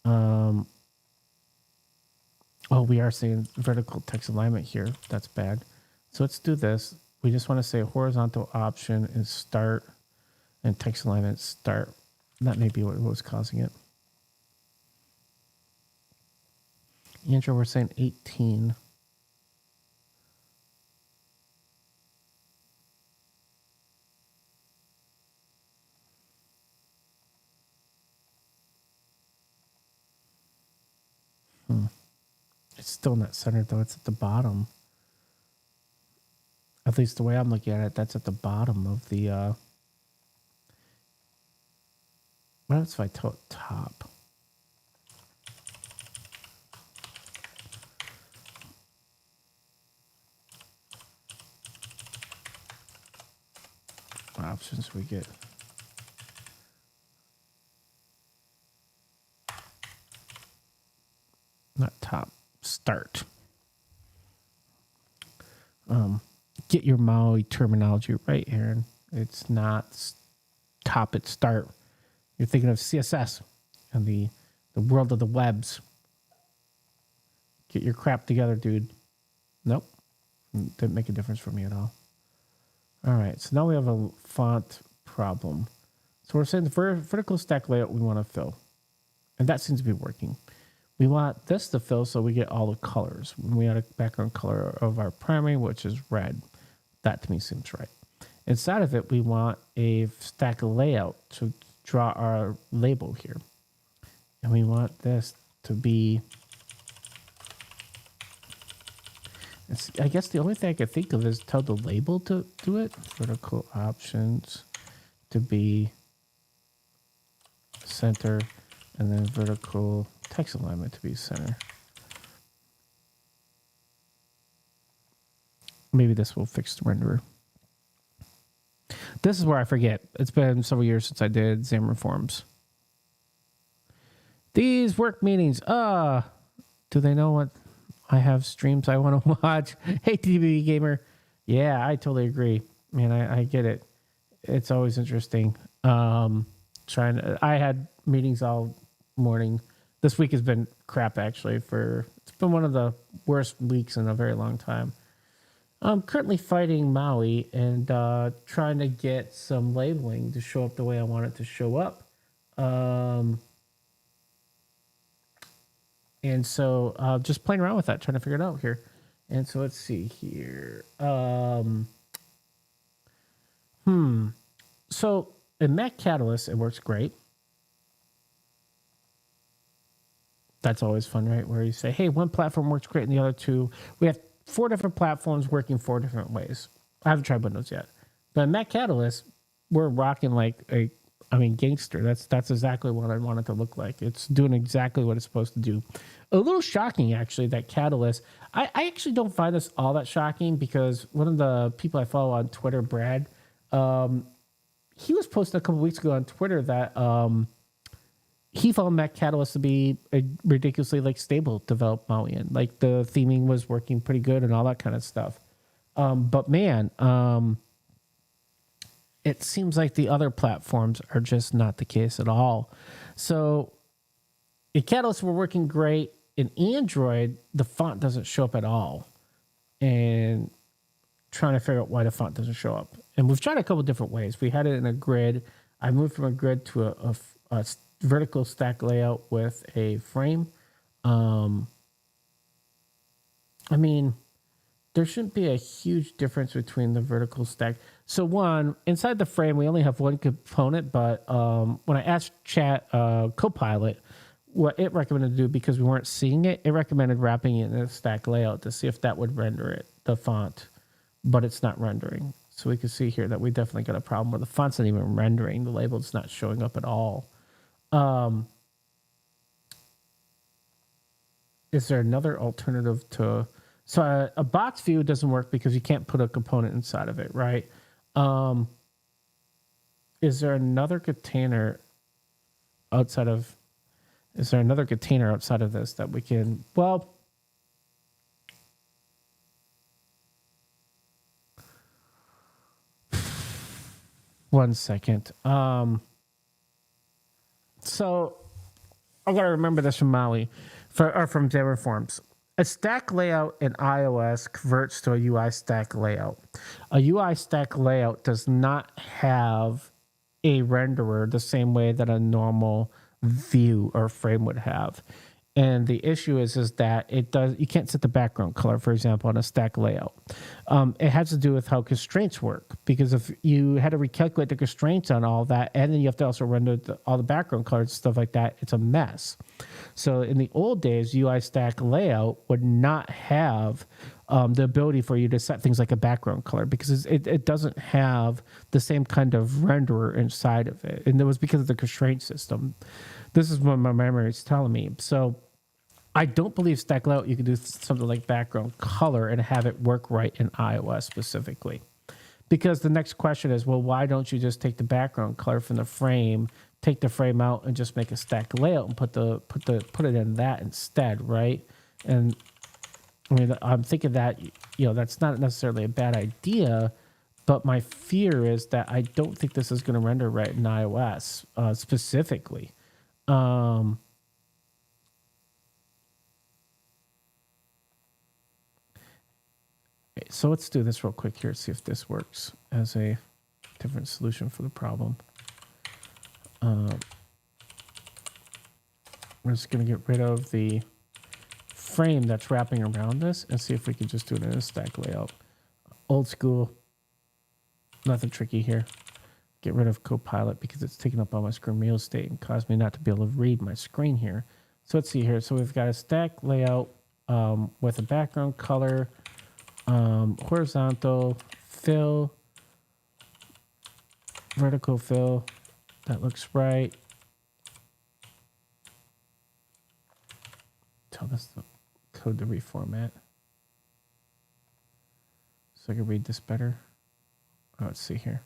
Speaker 1: Oh, we are seeing vertical text alignment here. That's bad. So let's do this. We just want to say horizontal option is start. And text alignment start. That may be what was causing it. Andrew, we're saying 18. It's still not centered though. It's at the bottom. At least the way I'm looking at it, that's at the bottom of the... What if I tell it top? options we get. Not top, start. Get your Maui terminology right, Aaron. It's not top, it's start. You're thinking of CSS and the world of the webs. Get your crap together, dude. Nope. Didn't make a difference for me at all. All right, so now we have a font problem. So we're saying the vertical stack layout we want to fill. And that seems to be working. We want this to fill so we get all the colors. We had a background color of our primary, which is red. That to me seems right. Inside of it, we want a stack layout to draw our label here. And we want this to be, I guess the only thing I can think of is tell the label to do it. Vertical options to be center, and then vertical text alignment to be center. Maybe this will fix the renderer. This is where I forget. It's been several years since I did Xamarin Forms. These work meetings. Do they know what I have streams I want to watch? Hey, TBB Gamer. Yeah, I totally agree. Man, I get it. It's always interesting. I had meetings all morning. This week has been crap, actually. It's been one of the worst weeks in a very long time. I'm currently fighting Maui and trying to get some labeling to show up the way I want it to show up. And so just playing around with that, trying to figure it out here. And so let's see here. So in Mac Catalyst, it works great. That's always fun, right? Where you say, hey, one platform works great and the other two. We have 4 different platforms working 4 different ways. I haven't tried Windows yet. But in Mac Catalyst, we're rocking like gangster. That's exactly what I want it to look like. It's doing exactly what it's supposed to do. A little shocking, actually, that Catalyst. I actually don't find this all that shocking because one of the people I follow on Twitter, Brad, he was posting a couple weeks ago on Twitter that he found Mac Catalyst to be a ridiculously stable developed Maui in. Like the theming was working pretty good and all that kind of stuff. But man, it seems like the other platforms are just not the case at all. So in Catalyst, we're working great. In Android, the font doesn't show up at all. And trying to figure out why the font doesn't show up. And we've tried a couple different ways. We had it in a grid. I moved from a grid to a vertical stack layout with a frame. There shouldn't be a huge difference between the vertical stack. So one, inside the frame, we only have one component, but when I asked Chat Copilot what it recommended to do, because we weren't seeing it, it recommended wrapping it in a stack layout to see if that would render it, the font, but it's not rendering. So we can see here that we definitely got a problem where the font's not even rendering. The label's not showing up at all. Is there another alternative to... So a box view doesn't work because you can't put a component inside of it, right? Is there another container outside of... Is there another container outside of this that we can... Well... One second. So I've got to remember this from Maui, from Xamarin Forms. A stack layout in iOS converts to a UI stack layout. A UI stack layout does not have a renderer the same way that a normal view or frame would have. And the issue is that you can't set the background color, for example, on a stack layout. It has to do with how constraints work, because if you had to recalculate the constraints on all that, and then you have to also render all the background colors and stuff like that, it's a mess. So in the old days, UI stack layout would not have the ability for you to set things like a background color, because it doesn't have the same kind of renderer inside of it. And it was because of the constraint system. This is what my memory is telling me. So I don't believe stack layout you can do something like background color and have it work right in iOS specifically, Because the next question is, well, why don't you just take the background color from the frame, take the frame out, and just make a stack layout and put it in that instead, right? And I mean, I'm thinking that, that's not necessarily a bad idea, but my fear is that I don't think this is going to render right in iOS specifically. So let's do this real quick here, see if this works as a different solution for the problem. We're just going to get rid of the frame that's wrapping around this and see if we can just do it in a stack layout. Old school, nothing tricky here. Get rid of Copilot because it's taking up all my screen real estate and caused me not to be able to read my screen here. So let's see here. So we've got a stack layout with a background color, horizontal fill, vertical fill. That looks right. Tell this the code to reformat so I can read this better. Oh, let's see here.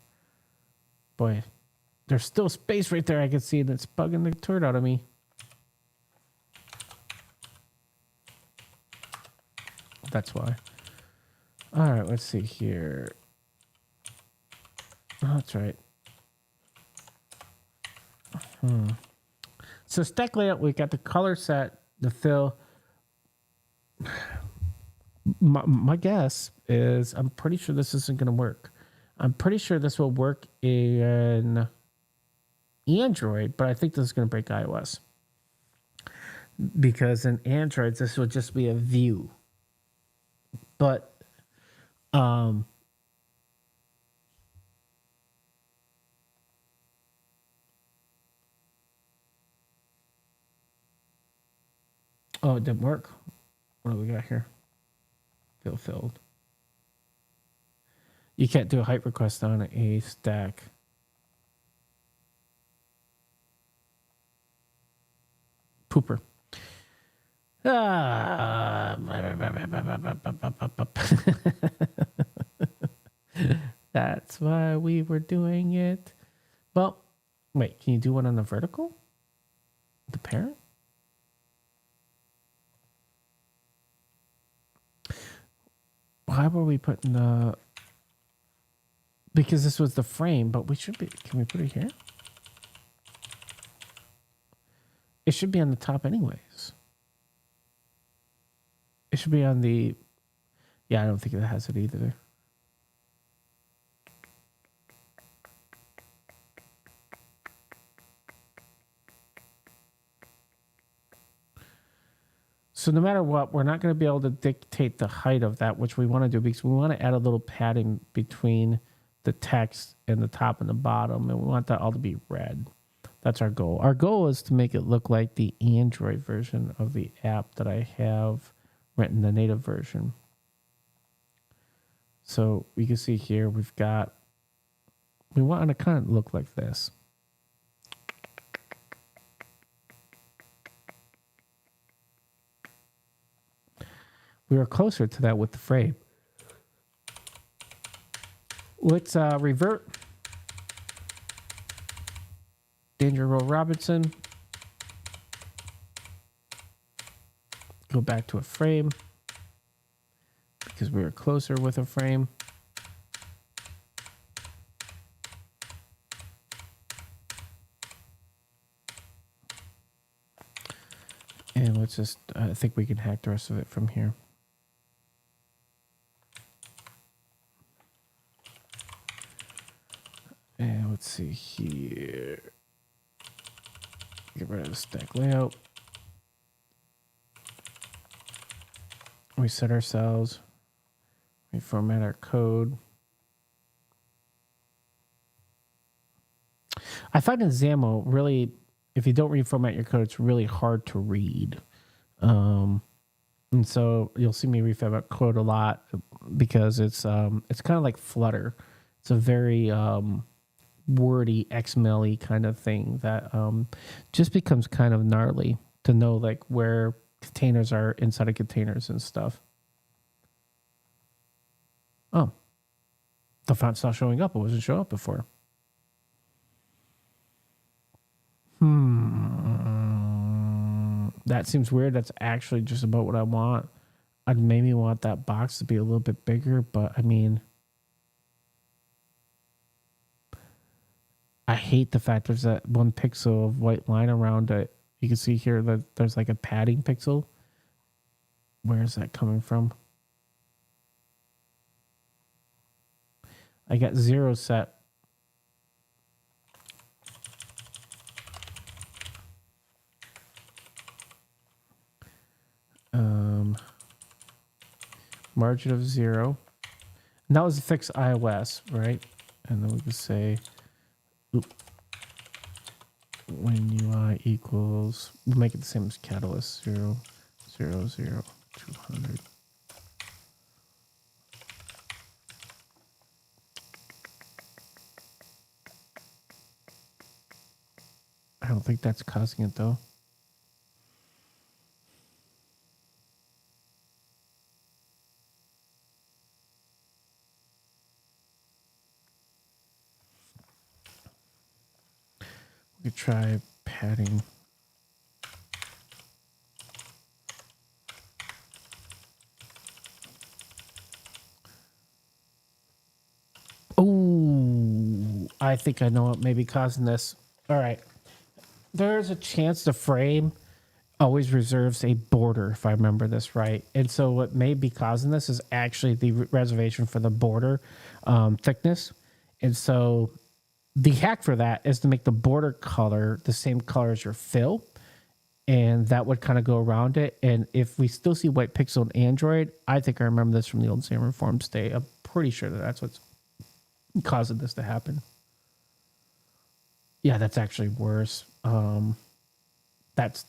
Speaker 1: Boy, there's still space right there I can see that's bugging the turd out of me. That's why. All right, let's see here. Oh, that's right. So stack layout, we got the color set, the fill. My guess is I'm pretty sure this isn't going to work. I'm pretty sure this will work in Android, but I think this is going to break iOS. Because in Android, this will just be a view. But oh, it didn't work. What do we got here? Fill filled. You can't do a height request on a stack. Pooper. That's why we were doing it. Well, wait, can you do one on the vertical? The parent? Why were we putting the... Because this was the frame, but we should be... Can we put it here? It should be on the top anyways. It should be on the... Yeah, I don't think it has it either. So no matter what, we're not going to be able to dictate the height of that, which we want to do because we want to add a little padding between the text and the top and the bottom, and we want that all to be red. That's our goal. Our goal is to make it look like the Android version of the app that I have written, the native version. So we can see here we want to kind of look like this. We were closer to that with the frame. Let's revert. Danger Roll Robinson. Go back to a frame because we were closer with a frame. And let's just, I think we can hack the rest of it from here. And let's see here. Get rid of the stack layout. We set ourselves. We format our code. I find in XAML really, if you don't reformat your code, it's really hard to read. And so you'll see me reformat code a lot because it's kind of like Flutter. It's a very wordy XML-y kind of thing that just becomes kind of gnarly to know like where containers are inside of containers and stuff. Oh. The font's not showing up. It wasn't showing up before. That seems weird. That's actually just about what I want. I'd maybe want that box to be a little bit bigger, but I mean, I hate the fact there's that 1 pixel of white line around it. You can see here that there's like a padding pixel. Where is that coming from? I got 0 set. Margin of 0. And that was fix iOS, right? And then we can say when UI equals, we'll make it the same as Catalyst, 0, 0, 0, 200. I don't think that's causing it though. We could try padding. Oh, I think I know what may be causing this. All right. There's a chance the frame always reserves a border, if I remember this right. And so what may be causing this is actually the reservation for the border thickness. And so the hack for that is to make the border color the same color as your fill. And that would kind of go around it. And if we still see white pixel in Android, I think I remember this from the old Xamarin Forms day. I'm pretty sure that that's what's causing this to happen. Yeah, that's actually worse. That's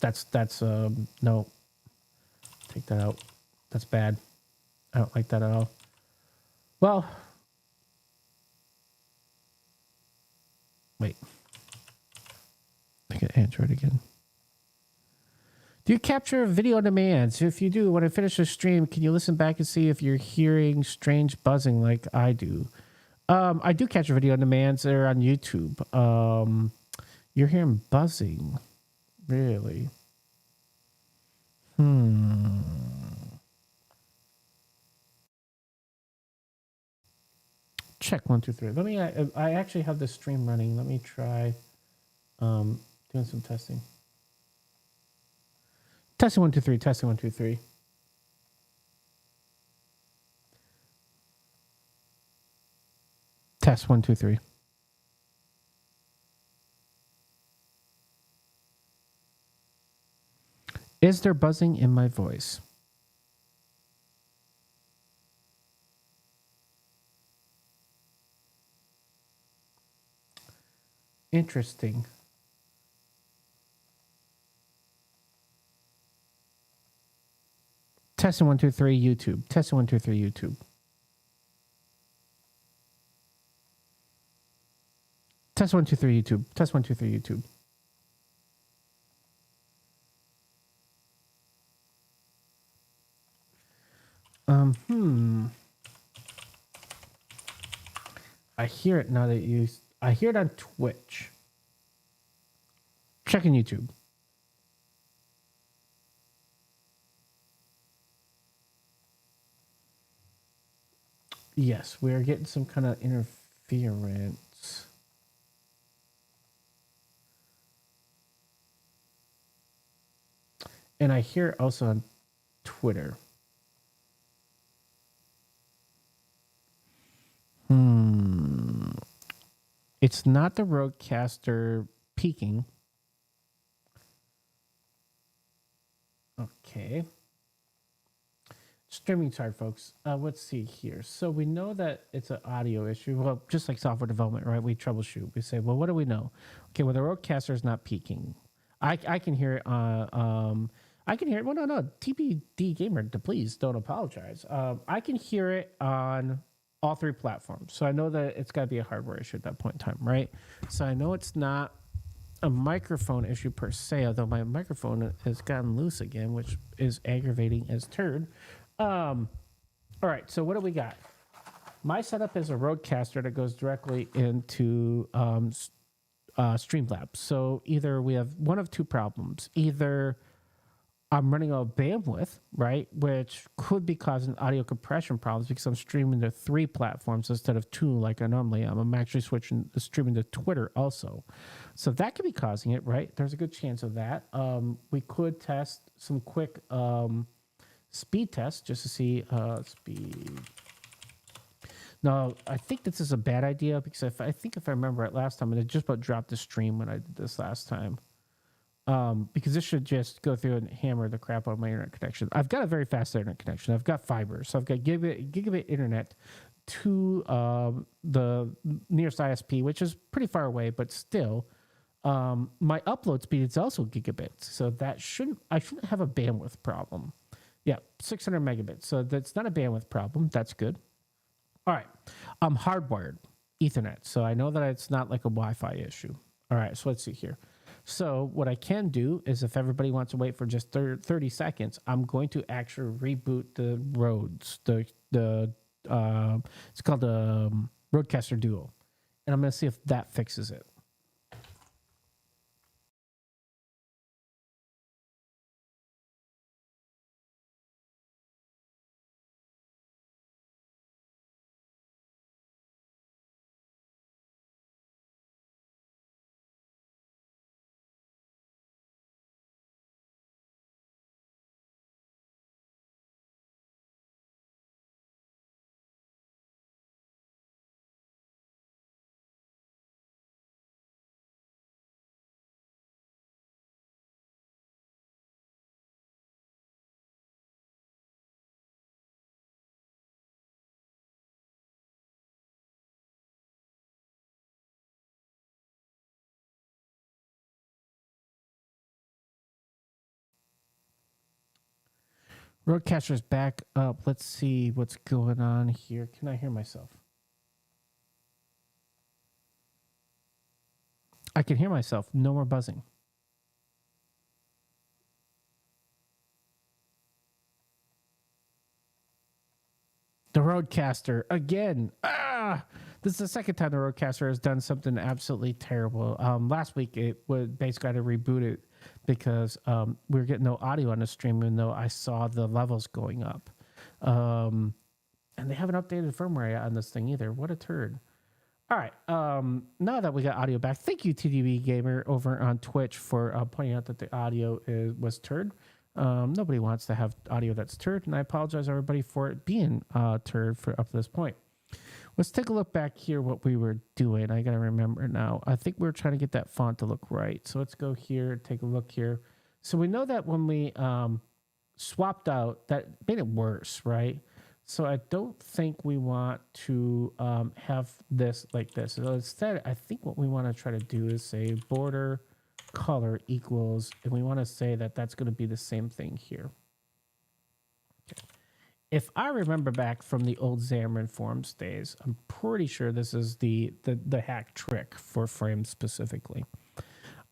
Speaker 1: no. Take that out. That's bad. I don't like that at all. Well, wait. I get Android again. Do you capture video on demand? So if you do, when I finish the stream, can you listen back and see if you're hearing strange buzzing like I do? I do capture video on demand. They're on YouTube. You're hearing buzzing. Really? Check 1, 2, 3. Let me. I actually have the stream running. Let me try doing some testing. Testing 1, 2, 3. Testing 1, 2, 3. Test 1, 2, 3. Is there buzzing in my voice? Interesting. Testing 1, 2, 3 YouTube. Testing 1, 2, 3 YouTube. Test 1, 2, 3 YouTube. Test 1, 2, 3 YouTube. I hear it now that you. I hear it on Twitch. Checking YouTube. Yes, we are getting some kind of interference. And I hear it also on Twitter. It's not the Rodecaster peaking. Okay. Streaming's hard, folks. Let's see here. So we know that it's an audio issue. Well, just like software development, right? We troubleshoot. We say, well, what do we know? Okay, well, the Rodecaster is not peaking. I can hear it. I can hear it. Well, no. TPD Gamer, please don't apologize. I can hear it on all 3 platforms. So I know that it's got to be a hardware issue at that point in time, right? So I know it's not a microphone issue per se, although my microphone has gotten loose again, which is aggravating as turd. All right, so what do we got? My setup is a Rodecaster that goes directly into Streamlabs. So either we have one of two problems. Either I'm running out of bandwidth, right, which could be causing audio compression problems because I'm streaming to 3 platforms instead of 2 like I normally am. I'm actually streaming to Twitter also. So that could be causing it, right? There's a good chance of that. We could test some quick speed tests just to see speed. No, I think this is a bad idea because if I remember right last time, it just about dropped the stream when I did this last time. Because this should just go through and hammer the crap out of my internet connection. I've got a very fast internet connection. I've got fiber. So I've got gigabit internet to the nearest ISP, which is pretty far away, but still. My upload speed is also gigabits. So I shouldn't have a bandwidth problem. Yeah, 600 megabits. So that's not a bandwidth problem. That's good. All right. I'm hardwired Ethernet. So I know that it's not like a Wi-Fi issue. All right. So let's see here. So what I can do is if everybody wants to wait for just 30 seconds, I'm going to actually reboot the Rhodes. It's called the Rodecaster Duo. And I'm going to see if that fixes it. Rodecaster's back up. Let's see what's going on here. Can I hear myself? I can hear myself. No more buzzing. The Rodecaster again. This is the second time the Rodecaster has done something absolutely terrible. Last week it would basically had to reboot it because we were getting no audio on the stream, even though I saw the levels going up. And they haven't updated firmware on this thing either. What a turd. All right. Now that we got audio back, thank you, TDB Gamer, over on Twitch for pointing out that the audio was turd. Nobody wants to have audio that's turd, and I apologize, everybody, for it being turd for up to this point. Let's take a look back here what we were doing. I got to remember now. I think we were trying to get that font to look right. So let's go here, take a look here. So we know that when we swapped out, that made it worse, right? So I don't think we want to have this like this. So instead, I think what we want to try to do is say border color equals, and we want to say that that's going to be the same thing here. Okay. If I remember back from the old Xamarin Forms days, I'm pretty sure this is the hack trick for frames specifically.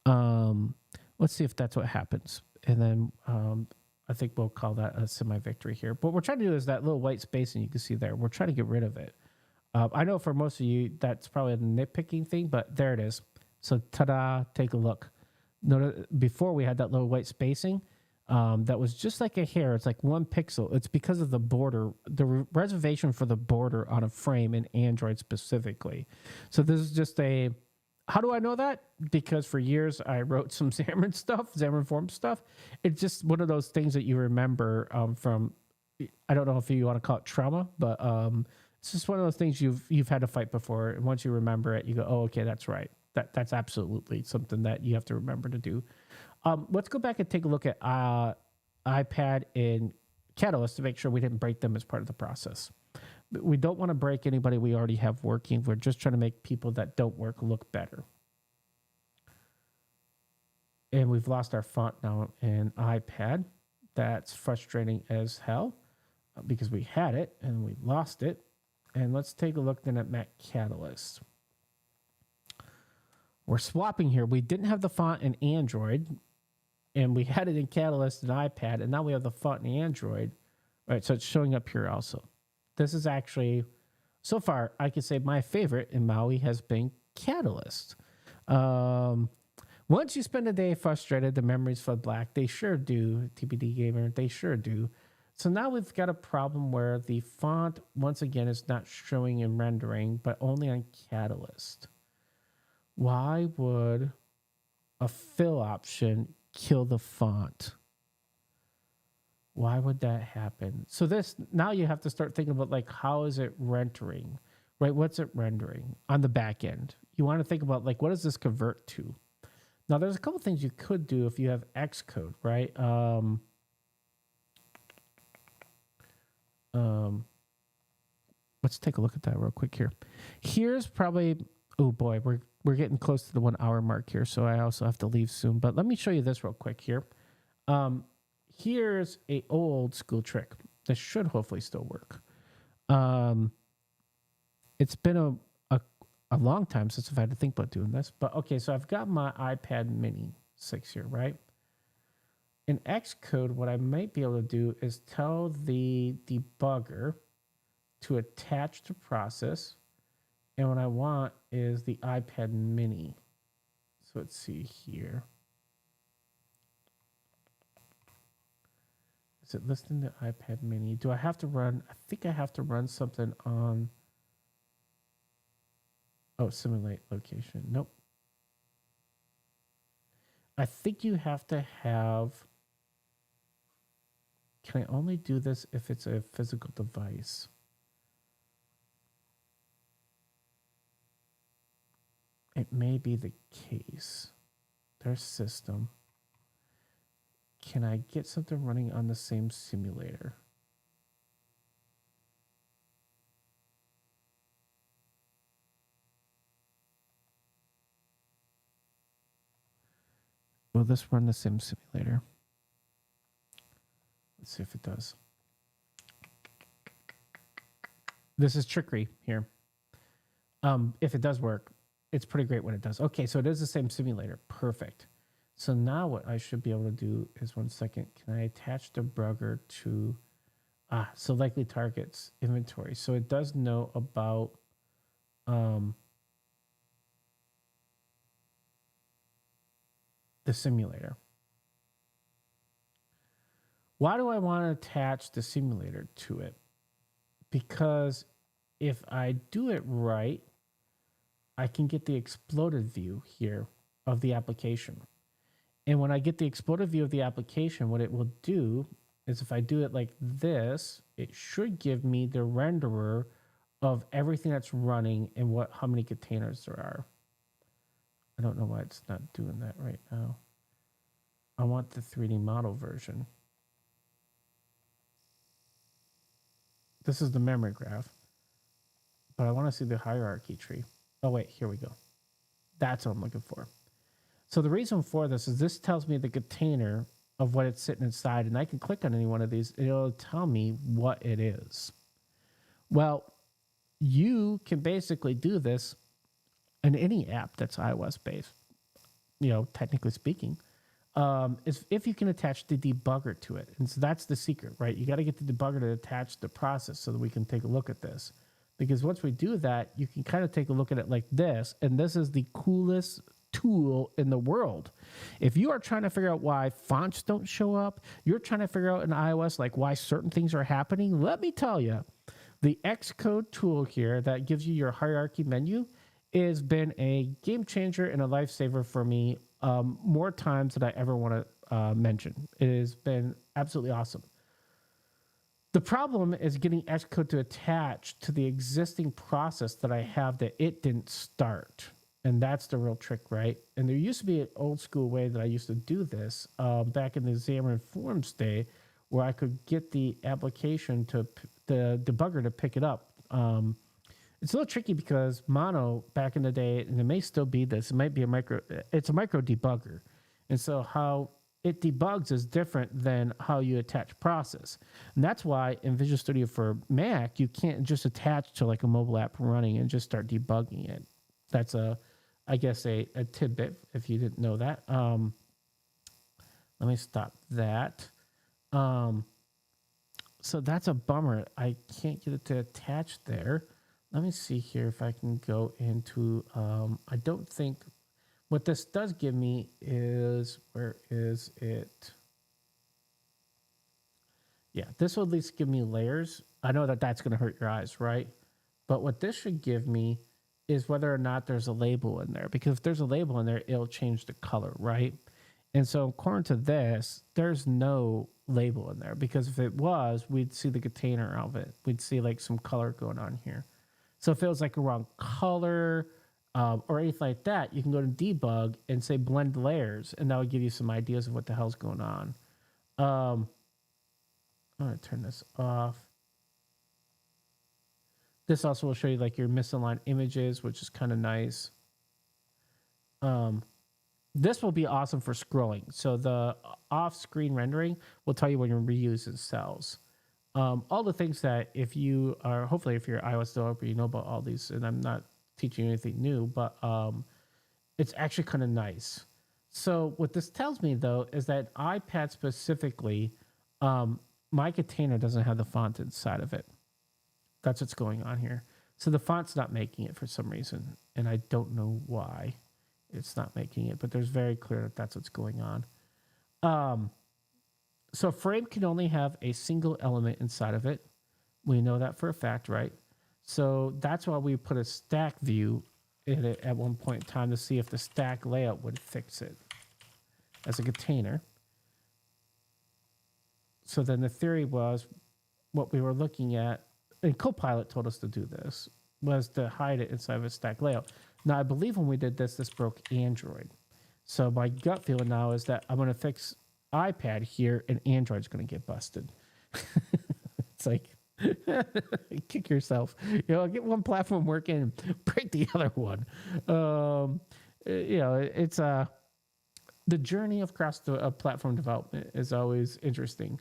Speaker 1: Let's see if that's what happens. And then I think we'll call that a semi-victory here. But what we're trying to do is that little white space, and you can see there, we're trying to get rid of it. I know for most of you, that's probably a nitpicking thing, but there it is. So ta-da, take a look. Notice before we had that little white spacing. That was just like a hair. It's like 1 pixel. It's because of the border, the reservation for the border on a frame in Android specifically. So this is just a, how do I know that? Because for years I wrote some Xamarin stuff, Xamarin Forms stuff. It's just one of those things that you remember from, I don't know if you want to call it trauma, but it's just one of those things you've had to fight before. And once you remember it, you go, oh, okay, that's right. That's absolutely something that you have to remember to do. Let's go back and take a look at iPad and Catalyst to make sure we didn't break them as part of the process. We don't want to break anybody we already have working. We're just trying to make people that don't work look better. And we've lost our font now in iPad. That's frustrating as hell because we had it and we lost it. And let's take a look then at Mac Catalyst. We're swapping here. We didn't have the font in Android, and we had it in Catalyst and iPad, and now we have the font in Android. All right, so it's showing up here also. This is actually so far, I could say my favorite in Maui has been Catalyst. Um, Once you spend a day frustrated, the memories flood black. They sure do, TBD Gamer. They sure do. So now we've got a problem where the font, once again, is not showing in rendering, but only on Catalyst. Why would a fill option kill the font? Why would that happen? So this, now you have to start thinking about like, how is it rendering, right? What's it rendering on the back end? You want to think about like, what does this convert to? Now there's a couple things you could do if you have Xcode, right? Let's take a look at that real quick here. Here's probably, oh boy, we're getting close to the 1 hour mark here. So I also have to leave soon, but let me show you this real quick here. Here's a old school trick that should hopefully still work. It's been a long time since I've had to think about doing this, but okay, so I've got my iPad mini 6 here, right? In Xcode, what I might be able to do is tell the debugger to attach to process, and what I want is the iPad mini. So let's see here. Is it listing the iPad mini? Do I have to run? I think I have to run something on. Oh, simulate location. Nope. I think you have to have. Can I only do this if it's a physical device? It may be the case. Their system. Can I get something running on the same simulator? Will this run the same simulator? Let's see if it does. This is trickery here. If it does work, it's pretty great when it does. Okay, so it is the same simulator. Perfect. So now what I should be able to do is, one second, can I attach debugger to, so likely targets inventory. So it does know about, the simulator. Why do I want to attach the simulator to it? Because if I do it right, I can get the exploded view here of the application. And when I get the exploded view of the application, what it will do is, if I do it like this, it should give me the renderer of everything that's running and how many containers there are. I don't know why it's not doing that right now. I want the 3D model version. This is the memory graph, but I want to see the hierarchy tree. Oh wait, here we go. That's what I'm looking for. So the reason for this is this tells me the container of what it's sitting inside, and I can click on any one of these and it'll tell me what it is. Well, you can basically do this in any app that's iOS based, technically speaking, is if you can attach the debugger to it. And so that's the secret, right? You got to get the debugger to attach the process so that we can take a look at this. Because once we do that, you can kind of take a look at it like this, and this is the coolest tool in the world. If you are trying to figure out why fonts don't show up, you're trying to figure out in iOS like why certain things are happening, let me tell you, the Xcode tool here that gives you your hierarchy menu has been a game changer and a lifesaver for me more times than I ever want to mention. It has been absolutely awesome. The problem is getting Xcode to attach to the existing process that I have that it didn't start. And that's the real trick, right? And there used to be an old school way that I used to do this back in the Xamarin Forms day, where I could get the application to the debugger to pick it up. It's a little tricky because Mono back in the day, and it may still be this, it might be it's a micro debugger. And so how it debugs is different than how you attach process. And that's why in Visual Studio for Mac, you can't just attach to like a mobile app running and just start debugging it. That's I guess a tidbit if you didn't know that. Let me stop that. So that's a bummer. I can't get it to attach there. let me see here if I can go into, I don't think, what this does give me is, where is it? Yeah, this will at least give me layers. I know that that's going to hurt your eyes, right? But what this should give me is whether or not there's a label in there. Because if there's a label in there, it'll change the color, right? And so according to this, there's no label in there. Because if it was, we'd see the container of it. We'd see like some color going on here. So if it was like a wrong color or anything like that, you can go to debug and say blend layers. And that would give you some ideas of what the hell's going on. I'm going to turn this off. This also will show you like your misaligned images, which is kind of nice. This will be awesome for scrolling. So the off-screen rendering will tell you when you're reusing cells. All the things that if you are, hopefully if you're an iOS developer, you know about all these, and I'm not teaching you anything new, but it's actually kind of nice. So what this tells me though, is that iPad specifically, my container doesn't have the font inside of it. That's what's going on here. So the font's not making it for some reason, and I don't know why it's not making it, but there's very clear that that's what's going on. So a frame can only have a single element inside of it. We know that for a fact, right? So that's why we put a stack view in it at one point in time to see if the stack layout would fix it as a container. So then the theory was what we were looking at, and Copilot told us to do this, was to hide it inside of a stack layout. Now, I believe when we did this, this broke Android. So my gut feeling now is that I'm going to fix iPad here, and Android's going to get busted. It's like, kick yourself. You know, get one platform working and break the other one. You know, it's the journey of cross-platform development is always interesting,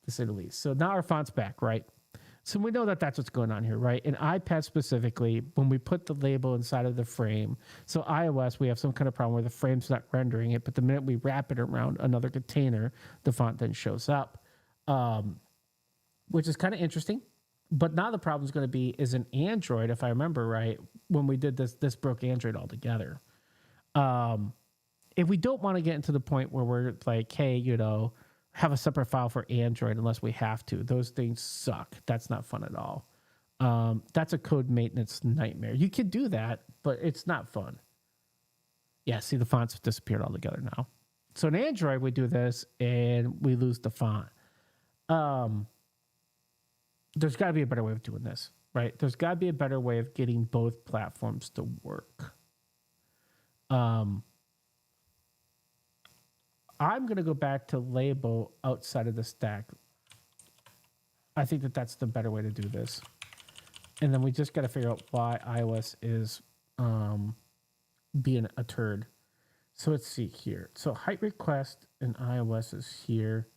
Speaker 1: to say the least. So now our font's back, right? So we know that that's what's going on here, right? In iPad specifically, when we put the label inside of the frame, so iOS, we have some kind of problem where the frame's not rendering it, but the minute we wrap it around another container, the font then shows up, which is kind of interesting. But now the problem is going to be is in Android, if I remember right, when we did this broke Android altogether. If we don't want to get into the point where we're like, hey, you know, have a separate file for Android unless we have to. Those things suck. That's not fun at all. That's a code maintenance nightmare. You can do that, but it's not fun. Yeah, see, the fonts disappeared altogether now. So in Android, we do this and we lose the font. There's got to be a better way of doing this, right? There's got to be a better way of getting both platforms to work. I'm going to go back to label outside of the stack. I think that that's the better way to do this. And then we just got to figure out why iOS is being a turd. So let's see here. So height request in iOS is here.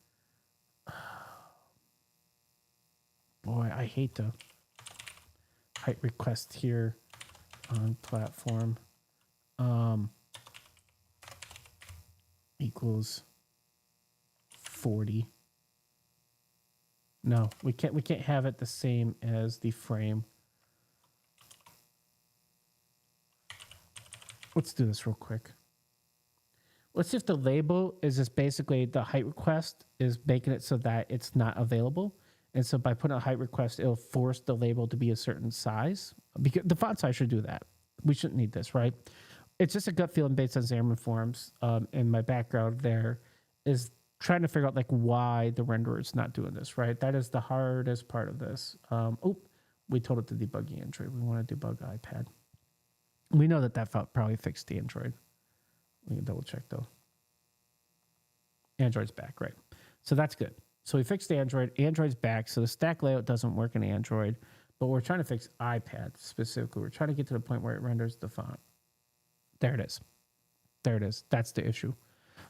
Speaker 1: Boy, I hate the height request here on platform. Equals 40. No, we can't have it the same as the frame. Let's do this real quick. Let's see if the label is just basically the height request is making it so that it's not available. And so by putting a height request, it'll force the label to be a certain size. Because the font size should do that. We shouldn't need this, right? It's just a gut feeling based on Xamarin Forms. And my background there is trying to figure out like why the renderer is not doing this, right? That is the hardest part of this. We told it to debug Android. We want to debug iPad. We know that probably fixed the Android. We can double check though. Android's back, right? So that's good. So we fixed Android. Android's back. So the stack layout doesn't work in Android, but we're trying to fix iPad specifically. We're trying to get to the point where it renders the font. There it is. There it is. That's the issue.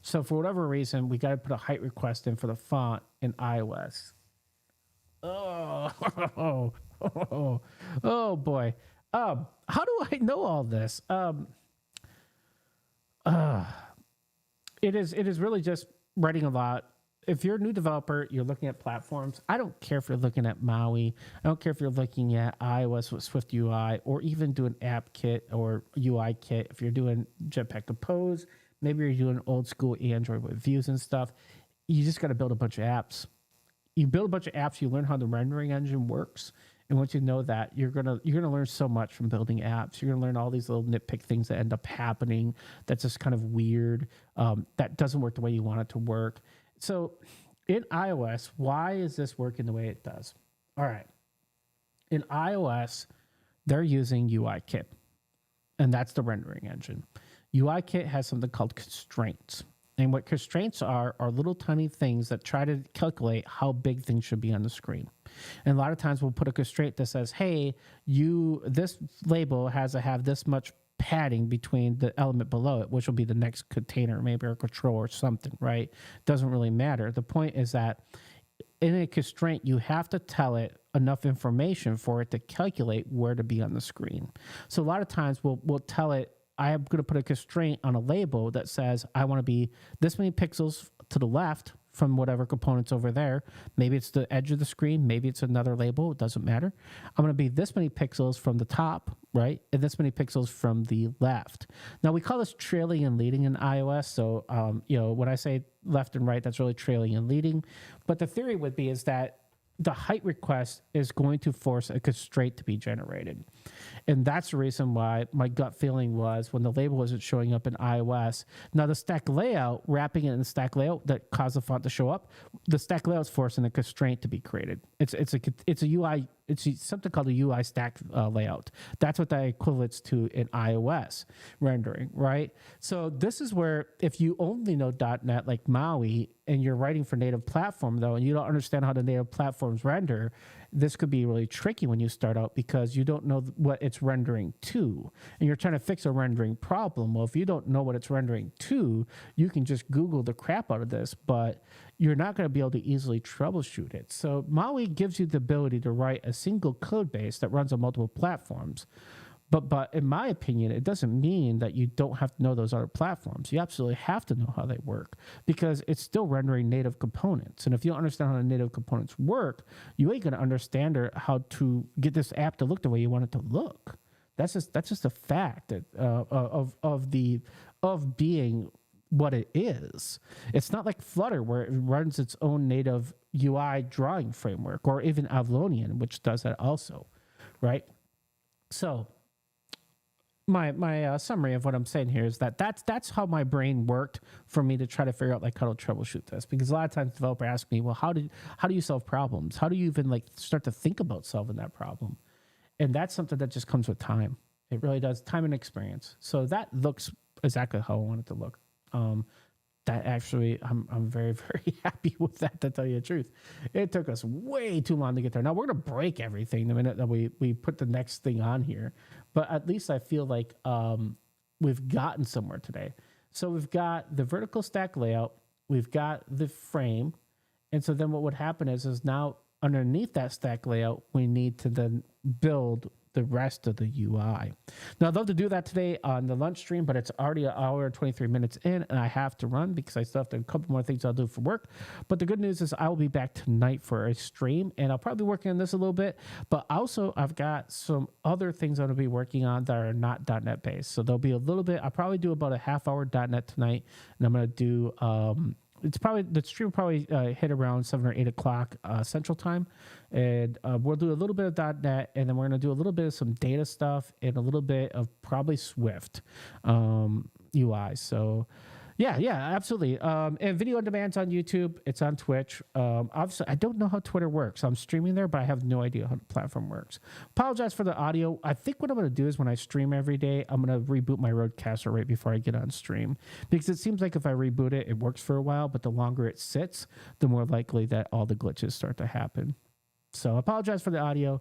Speaker 1: So for whatever reason, we got to put a height request in for the font in iOS. Oh boy. How do I know all this? It is really just writing a lot. if you're a new developer, you're looking at platforms. I don't care if you're looking at Maui. I don't care if you're looking at iOS with Swift UI, or even doing app kit or UI kit. If you're doing Jetpack Compose, maybe you're doing old school Android with views and stuff. You just got to build a bunch of apps. You build a bunch of apps, you learn how the rendering engine works. And once you know that, you're gonna learn so much from building apps. You're gonna learn all these little nitpick things that end up happening that's just kind of weird, that doesn't work the way you want it to work. So in iOS, why is this working the way it does? All right. In iOS, they're using UIKit, and that's the rendering engine. UIKit has something called constraints. And what constraints are little tiny things that try to calculate how big things should be on the screen. And a lot of times we'll put a constraint that says, hey, this label has to have this much padding between the element below it, which will be the next container, maybe or control or something, right? Doesn't really matter. The point is that in a constraint, you have to tell it enough information for it to calculate where to be on the screen. So a lot of times we'll tell it, I am going to put a constraint on a label that says I want to be this many pixels to the left from whatever component's over there. Maybe it's the edge of the screen. Maybe it's another label. It doesn't matter. I'm going to be this many pixels from the top, right? And this many pixels from the left. Now, we call this trailing and leading in iOS. So, when I say left and right, that's really trailing and leading. But the theory would be is that the height request is going to force a constraint to be generated. And that's the reason why my gut feeling was when the label wasn't showing up in iOS. Now, the stack layout, wrapping it in the stack layout that caused the font to show up, the stack layout is forcing a constraint to be created. It's a UI, it's something called a UI stack layout. That's what that equivalents to in iOS rendering, right? So this is where if you only know .NET like Maui and you're writing for native platform though, and you don't understand how the native platforms render, this could be really tricky when you start out because you don't know what it's rendering to. And you're trying to fix a rendering problem. Well, if you don't know what it's rendering to, you can just Google the crap out of this, but you're not going to be able to easily troubleshoot it. So Maui gives you the ability to write a single code base that runs on multiple platforms. But in my opinion, it doesn't mean that you don't have to know those other platforms. You absolutely have to know how they work because it's still rendering native components. And if you don't understand how the native components work, you ain't going to understand how to get this app to look the way you want it to look. That's just a fact of being what it is. It's not like Flutter where it runs its own native UI drawing framework, or even Avalonian, which does that also, right? So my summary of what I'm saying here is that's how my brain worked for me to try to figure out like how to troubleshoot this. Because a lot of times developers ask me, well, how do you solve problems? How do you even like start to think about solving that problem? And that's something that just comes with time. It really does, time and experience. So that looks exactly how I want it to look. That actually, I'm very, very happy with that, to tell you the truth. It took us way too long to get there. Now, we're going to break everything the minute that we put the next thing on here. But at least I feel like we've gotten somewhere today. So we've got the vertical stack layout. We've got the frame. And so then what would happen is now underneath that stack layout, we need to then build the rest of the UI. Now, I'd love to do that today on the lunch stream, but it's already an hour and 23 minutes in, and I have to run because I still have a couple more things I'll do for work. But the good news is I will be back tonight for a stream, and I'll probably be working on this a little bit. But also, I've got some other things I'm going to be working on that are not .NET based. So there'll be a little bit. I'll probably do about a half hour .NET tonight, and I'm going to do the stream will probably hit around 7 or 8 o'clock Central Time, and we'll do a little bit of .NET, and then we're going to do a little bit of some data stuff and a little bit of probably Swift UI. So yeah, absolutely. And video on demand's on YouTube. It's on Twitch. Obviously, I don't know how Twitter works. I'm streaming there, but I have no idea how the platform works. Apologize for the audio. I think what I'm going to do is when I stream every day, I'm going to reboot my Rodecaster right before I get on stream. Because it seems like if I reboot it, it works for a while, but the longer it sits, the more likely that all the glitches start to happen. So I apologize for the audio.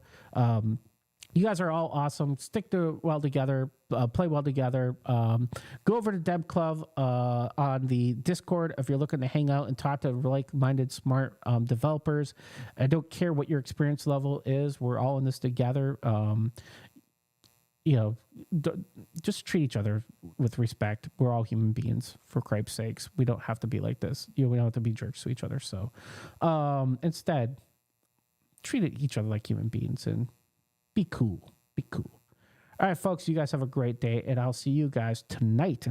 Speaker 1: You guys are all awesome. Stick to well together, play well together. Go over to Dev Club on the Discord if you're looking to hang out and talk to like-minded, smart developers. I don't care what your experience level is. We're all in this together. Just treat each other with respect. We're all human beings, for Christ's sakes. We don't have to be like this. We don't have to be jerks to each other. So instead, treat each other like human beings and be cool. Be cool. All right, folks, you guys have a great day, and I'll see you guys tonight.